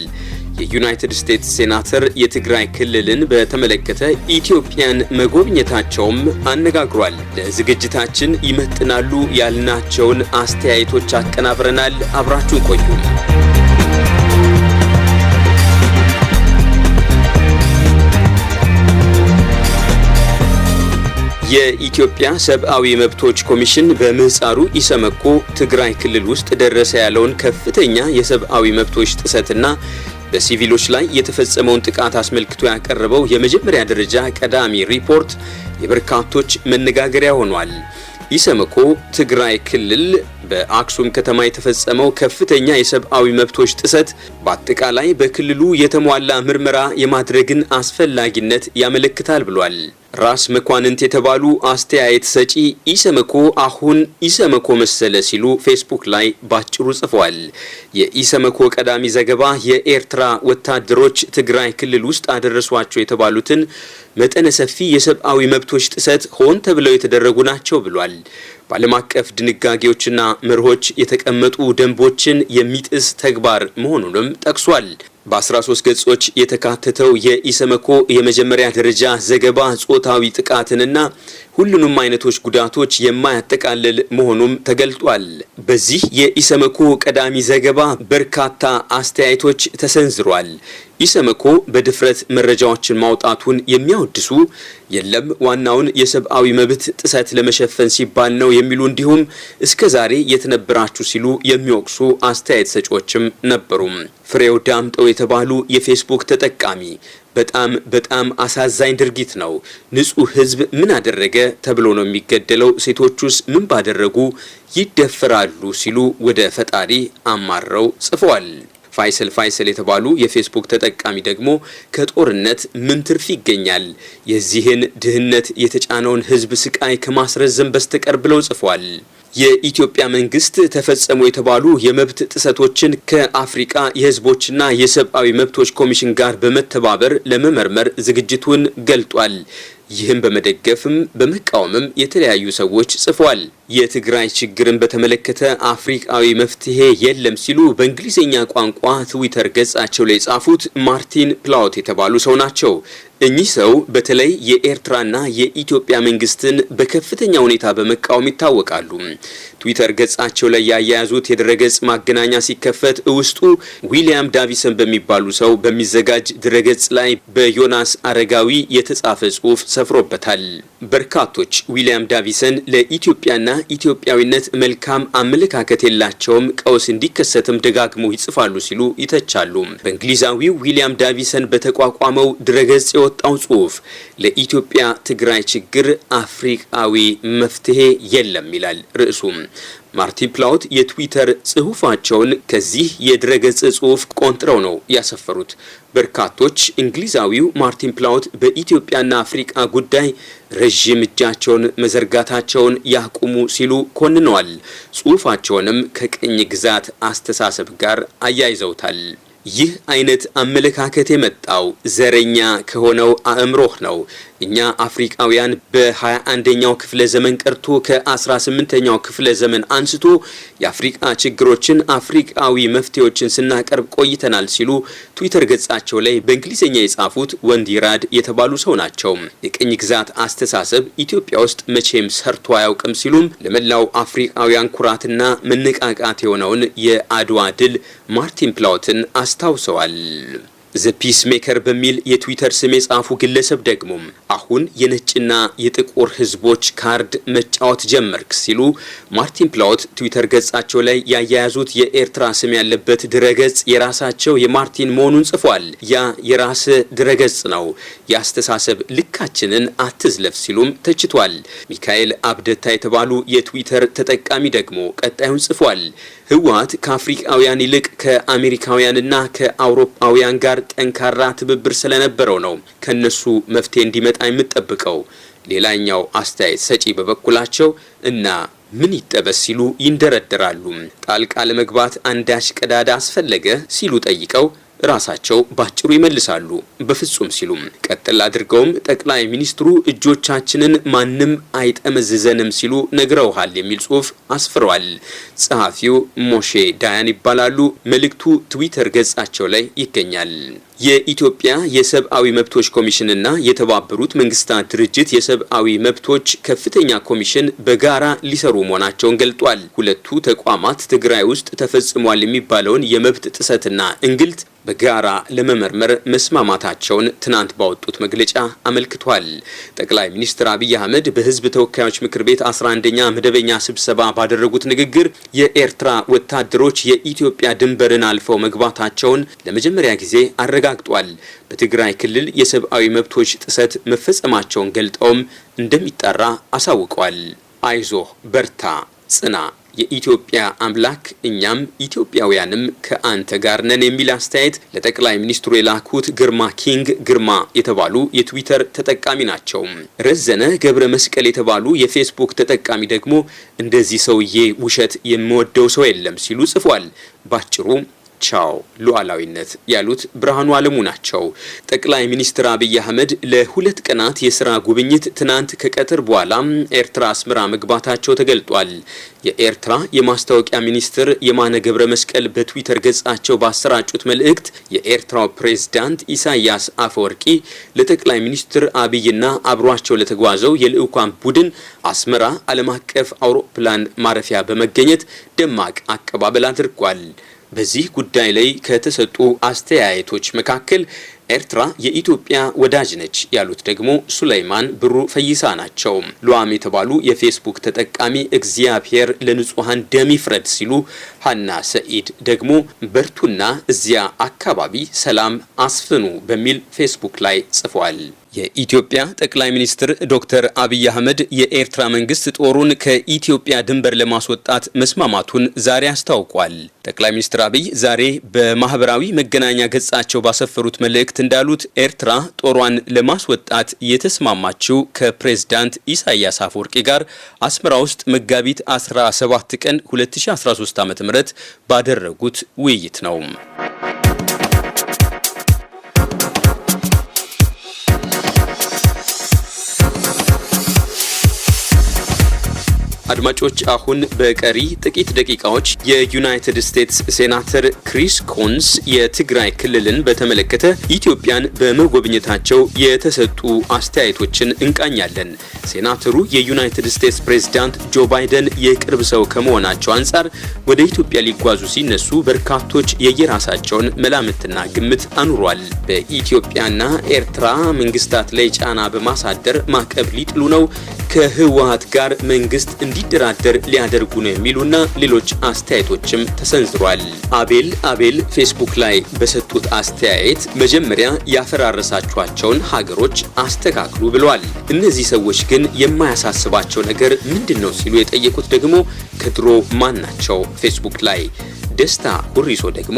የዩናይትድ ስቴትስ ሴናተር የትግራይ ክልልን በተመለከተ ኢትዮጵያን መጎብኘታቸውም አነጋግሯል። ለዝግጅታችን ይመጥናሉ ያልናቸውን አስተያየቶች አቀናብረናል። አብራችሁን ቆዩ። የኢትዮጵያ ሰብአዊ መብቶች ኮሚሽን በምህጻሩ ኢሰመኮ ትግራይ ክልል ውስጥ ደረሰ ያለውን ከፍተኛ የሰብአዊ መብቶች ጥሰትና በሲቪሎች ላይ የተፈጸመውን ጥቃት አስመልክቶ ያቀረበው የመጀመሪያ ደረጃ ቀዳሚ ሪፖርት የበርካቶች መነጋገሪያ ሆኗል። ኢሰመኮ ትግራይ ክልል በአክሱም ከተማ የተፈጸመው ከፍተኛ የሰብአዊ መብቶች ጥሰት በአጠቃላይ በክልሉ የተሟላ ምርመራ የማድረግን አስፈላጊነት ያመለክታል ብሏል። ራስ መኳንንት የተባሉ አስተያየት ሰጪ ኢሰመኮ አሁን ኢሰመኮ መሰለ ሲሉ ፌስቡክ ላይ ባጭሩ ጽፈዋል። የኢሰመኮ ቀዳሚ ዘገባ የኤርትራ ወታደሮች ትግራይ ክልል ውስጥ አደረሷቸው የተባሉትን መጠነ ሰፊ የሰብአዊ መብቶች ጥሰት ሆን ተብለው የተደረጉ ናቸው ብሏል። በዓለም አቀፍ ድንጋጌዎችና መርሆች የተቀመጡ ደንቦችን የሚጥስ ተግባር መሆኑንም ጠቅሷል። በ13 ገጾች የተካተተው የኢሰመኮ የመጀመሪያ ደረጃ ዘገባ ጾታዊ ጥቃትንና ሁሉንም አይነቶች ጉዳቶች የማያጠቃልል መሆኑም ተገልጧል። በዚህ የኢሰመኮ ቀዳሚ ዘገባ በርካታ አስተያየቶች ተሰንዝሯል። ኢሰመኮ በድፍረት መረጃዎችን ማውጣቱን የሚያወድሱ የለም ዋናውን የሰብአዊ መብት ጥሰት ለመሸፈን ሲባል ነው የሚሉ እንዲሁም እስከዛሬ የተነበራችሁ ሲሉ የሚወቅሱ አስተያየት ሰጪዎችም ነበሩ። ፍሬው ዳምጠው የተባሉ የፌስቡክ ተጠቃሚ በጣም አሳዛኝ ድርጊት ነው። ንጹህ ህዝብ ምን አደረገ ተብሎ ነው የሚገደለው? ሴቶቹስ ምን ባደረጉ ይደፈራሉ? ሲሉ ወደ ፈጣሪ አማረው ጽፈዋል። ፋይሰል የተባሉ የፌስቡክ ተጠቃሚ ደግሞ ከጦርነት ምን ትርፍ ይገኛል? የዚህን ድህነት የተጫነውን ህዝብ ስቃይ ከማስረዘም በስተቀር ብለው ጽፏል። የኢትዮጵያ መንግስት ተፈጸሙ የተባሉ የመብት ጥሰቶችን ከአፍሪካ የህዝቦችና የሰብአዊ መብቶች ኮሚሽን ጋር በመተባበር ለመመርመር ዝግጅቱን ገልጧል። ይህም በመደገፍም በመቃወምም የተለያዩ ሰዎች ጽፏል። የትግራይ ችግርን በተመለከተ አፍሪካዊ መፍትሄ የለም ሲሉ በእንግሊዝኛ ቋንቋ ትዊተር ገጻቸው ላይ የጻፉት ማርቲን ፕላውት የተባሉ ሰው ናቸው። እኚህ ሰው በተለይ የኤርትራና የኢትዮጵያ መንግስትን በከፍተኛ ሁኔታ በመቃወም ይታወቃሉ። ትዊተር ገጻቸው ላይ ያያያዙት የድረገጽ ማገናኛ ሲከፈት ውስጡ ዊሊያም ዳቪሰን በሚባሉ ሰው በሚዘጋጅ ድረገጽ ላይ በዮናስ አረጋዊ የተጻፈ ጽሑፍ ሰፍሮበታል። በርካቶች ዊሊያም ዳቪሰን ለኢትዮጵያና ኢትዮጵያዊነት መልካም አመለካከት የላቸውም፣ ቀውስ እንዲከሰትም ደጋግሞ ይጽፋሉ ሲሉ ይተቻሉ። በእንግሊዛዊው ዊሊያም ዳቪሰን በተቋቋመው ድረገጽ የወጣው ጽሑፍ ለኢትዮጵያ ትግራይ ችግር አፍሪካዊ መፍትሄ የለም ይላል ርዕሱም። ማርቲን ፕላውት የትዊተር ጽሑፋቸውን ከዚህ የድረገጽ ጽሑፍ ቆንጥረው ነው ያሰፈሩት። በርካቶች እንግሊዛዊው ማርቲን ፕላውት በኢትዮጵያና አፍሪካ ጉዳይ ረዥም እጃቸውን መዘርጋታቸውን ያቁሙ ሲሉ ኮንነዋል። ጽሑፋቸውንም ከቅኝ ግዛት አስተሳሰብ ጋር አያይዘውታል። ይህ አይነት አመለካከት የመጣው ዘረኛ ከሆነው አእምሮህ ነው። እኛ አፍሪካውያን በ21ኛው ክፍለ ዘመን ቀርቶ ከ18ኛው ክፍለ ዘመን አንስቶ የአፍሪካ ችግሮችን አፍሪካዊ መፍትሄዎችን ስናቀርብ ቆይተናል ሲሉ ትዊተር ገጻቸው ላይ በእንግሊዝኛ የጻፉት ወንዲራድ የተባሉ ሰው ናቸው። የቅኝ ግዛት አስተሳሰብ ኢትዮጵያ ውስጥ መቼም ሰርቶ አያውቅም ሲሉም ለመላው አፍሪካውያን ኩራትና መነቃቃት የሆነውን የአድዋ ድል ማርቲን ፕላውትን አስታውሰዋል። ዘ ፒስ ሜከር በሚል የትዊተር ስም የጻፉ ግለሰብ ደግሞ አሁን የነጭና የጥቁር ህዝቦች ካርድ መጫወት ጀመርክ ሲሉ ማርቲን ፕላውት ትዊተር ገጻቸው ላይ ያያያዙት የኤርትራ ስም ያለበት ድረገጽ የራሳቸው የማርቲን መሆኑን ጽፏል። ያ የራስ ድረገጽ ነው፣ የአስተሳሰብ ልካችንን አትዝለፍ ሲሉም ተችቷል። ሚካኤል አብደታ የተባሉ የትዊተር ተጠቃሚ ደግሞ ቀጣዩን ጽፏል። ህወሓት ከአፍሪካውያን ይልቅ ከአሜሪካውያንና ከአውሮፓውያን ጋር ጠንካራ ትብብር ስለነበረው ነው ከነሱ መፍትሄ እንዲመጣ የምትጠብቀው። ሌላኛው አስተያየት ሰጪ በበኩላቸው እና ምን ይጠበስ ሲሉ ይንደረደራሉ። ጣልቃ ለመግባት አንዳች ቀዳዳ አስፈለገ ሲሉ ጠይቀው ራሳቸው ባጭሩ ይመልሳሉ በፍጹም ሲሉም ቀጥል አድርገውም ጠቅላይ ሚኒስትሩ እጆቻችንን ማንም አይጠመዝዘንም ሲሉ ነግረውሃል የሚል ጽሑፍ አስፍረዋል። ጸሐፊው ሞሼ ዳያን ይባላሉ። መልእክቱ ትዊተር ገጻቸው ላይ ይገኛል። የኢትዮጵያ የሰብአዊ መብቶች ኮሚሽንና የተባበሩት መንግስታት ድርጅት የሰብአዊ መብቶች ከፍተኛ ኮሚሽን በጋራ ሊሰሩ መሆናቸውን ገልጧል። ሁለቱ ተቋማት ትግራይ ውስጥ ተፈጽሟል የሚባለውን የመብት ጥሰትና እንግልት በጋራ ለመመርመር መስማማታቸውን ትናንት ባወጡት መግለጫ አመልክቷል። ጠቅላይ ሚኒስትር አብይ አህመድ በህዝብ ተወካዮች ምክር ቤት 11ኛ መደበኛ ስብሰባ ባደረጉት ንግግር የኤርትራ ወታደሮች የኢትዮጵያ ድንበርን አልፈው መግባታቸውን ለመጀመሪያ ጊዜ አረጋግጧል። በትግራይ ክልል የሰብአዊ መብቶች ጥሰት መፈጸማቸውን ገልጠውም እንደሚጣራ አሳውቀዋል። አይዞህ፣ በርታ፣ ጽና፣ የኢትዮጵያ አምላክ እኛም ኢትዮጵያውያንም ከአንተ ጋር ነን የሚል አስተያየት ለጠቅላይ ሚኒስትሩ የላኩት ግርማ የተባሉ የትዊተር ተጠቃሚ ናቸው። ረዘነ ገብረ መስቀል የተባሉ የፌስቡክ ተጠቃሚ ደግሞ እንደዚህ ሰውዬ ውሸት የሚወደው ሰው የለም ሲሉ ጽፏል። ባጭሩ ቻው ሉዓላዊነት ያሉት ብርሃኑ አለሙ ናቸው። ጠቅላይ ሚኒስትር አብይ አህመድ ለ2 ቀናት የሥራ ጉብኝት ትናንት ከቀትር በኋላ ኤርትራ አስመራ መግባታቸው ተገልጧል። የኤርትራ የማስታወቂያ ሚኒስትር የማነ ገብረ መስቀል በትዊተር ገጻቸው ባሰራጩት መልእክት የኤርትራው ፕሬዝዳንት ኢሳያስ አፈወርቂ ለጠቅላይ ሚኒስትር አብይና አብሯቸው ለተጓዘው የልዑካን ቡድን አስመራ ዓለም አቀፍ አውሮፕላን ማረፊያ በመገኘት ደማቅ አቀባበል አድርጓል። በዚህ ጉዳይ ላይ ከተሰጡ አስተያየቶች መካከል ኤርትራ የኢትዮጵያ ወዳጅ ነች ያሉት ደግሞ ሱሌይማን ብሩ ፈይሳ ናቸው። ሉዓም የተባሉ የፌስቡክ ተጠቃሚ እግዚአብሔር ለንጹሃን ደም ይፍረድ ሲሉ፣ ሀና ሰኢድ ደግሞ በርቱና እዚያ አካባቢ ሰላም አስፍኑ በሚል ፌስቡክ ላይ ጽፏል። የኢትዮጵያ ጠቅላይ ሚኒስትር ዶክተር አብይ አህመድ የኤርትራ መንግስት ጦሩን ከኢትዮጵያ ድንበር ለማስወጣት መስማማቱን ዛሬ አስታውቋል። ጠቅላይ ሚኒስትር አብይ ዛሬ በማህበራዊ መገናኛ ገጻቸው ባሰፈሩት መልእክት እንዳሉት ኤርትራ ጦሯን ለማስወጣት የተስማማችው ከፕሬዝዳንት ኢሳያስ አፈወርቂ ጋር አስመራ ውስጥ መጋቢት 17 ቀን 2013 ዓ.ም ባደረጉት ውይይት ነው። አድማጮች አሁን በቀሪ ጥቂት ደቂቃዎች የዩናይትድ ስቴትስ ሴናተር ክሪስ ኮንስ የትግራይ ክልልን በተመለከተ ኢትዮጵያን በመጎብኘታቸው የተሰጡ አስተያየቶችን እንቃኛለን። ሴናተሩ የዩናይትድ ስቴትስ ፕሬዝዳንት ጆ ባይደን የቅርብ ሰው ከመሆናቸው አንጻር ወደ ኢትዮጵያ ሊጓዙ ሲነሱ በርካቶች የየራሳቸውን መላምትና ግምት አኑሯል። በኢትዮጵያና ኤርትራ መንግስታት ላይ ጫና በማሳደር ማዕቀብ ሊጥሉ ነው፣ ከህወሓት ጋር መንግስት እንዲደራደር ሊያደርጉ ነው የሚሉና ሌሎች አስተያየቶችም ተሰንዝሯል። አቤል ፌስቡክ ላይ በሰጡት አስተያየት መጀመሪያ ያፈራረሳቸዋቸውን ሀገሮች አስተካክሉ ብለዋል። እነዚህ ሰዎች ግን የማያሳስባቸው ነገር ምንድነው ሲሉ የጠየቁት ደግሞ ከድሮ ማን ናቸው። ፌስቡክ ላይ ደስታ ሁሪሶ ደግሞ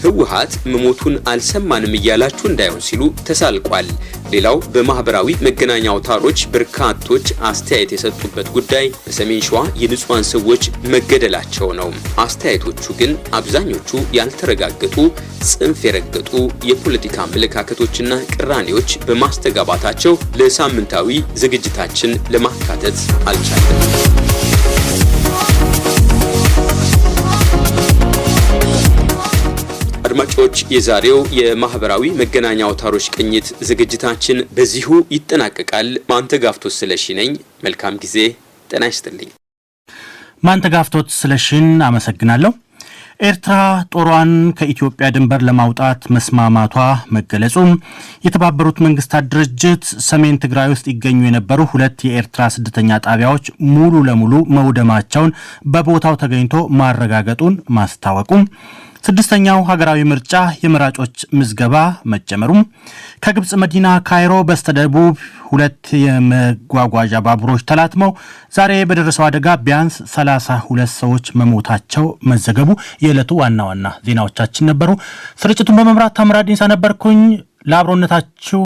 ህወሓት መሞቱን አልሰማንም እያላችሁ እንዳይሆን ሲሉ ተሳልቋል። ሌላው በማህበራዊ መገናኛ አውታሮች በርካቶች አስተያየት የሰጡበት ጉዳይ በሰሜን ሸዋ የንጹሃን ሰዎች መገደላቸው ነው። አስተያየቶቹ ግን አብዛኞቹ ያልተረጋገጡ፣ ጽንፍ የረገጡ የፖለቲካ አመለካከቶችና ቅራኔዎች በማስተጋባታቸው ለሳምንታዊ ዝግጅታችን ለማካተት አልቻለም። አድማጮች የዛሬው የማህበራዊ መገናኛ አውታሮች ቅኝት ዝግጅታችን በዚሁ ይጠናቀቃል። ማንተጋፍቶት ስለሺ ነኝ። መልካም ጊዜ። ጤና ይስጥልኝ። ማንተጋፍቶት ስለሺን አመሰግናለሁ። ኤርትራ ጦሯን ከኢትዮጵያ ድንበር ለማውጣት መስማማቷ መገለጹ፣ የተባበሩት መንግስታት ድርጅት ሰሜን ትግራይ ውስጥ ይገኙ የነበሩ 2 የኤርትራ ስደተኛ ጣቢያዎች ሙሉ ለሙሉ መውደማቸውን በቦታው ተገኝቶ ማረጋገጡን ማስታወቁ፣ 6ኛው ሀገራዊ ምርጫ የመራጮች ምዝገባ መጀመሩም፣ ከግብጽ መዲና ካይሮ በስተደቡብ 2 የመጓጓዣ ባቡሮች ተላትመው ዛሬ በደረሰው አደጋ ቢያንስ 32 ሰዎች መሞታቸው መዘገቡ የዕለቱ ዋና ዋና ዜናዎቻችን ነበሩ። ስርጭቱን በመምራት ታምራዲንሳ ነበርኩኝ። ለአብሮነታችሁ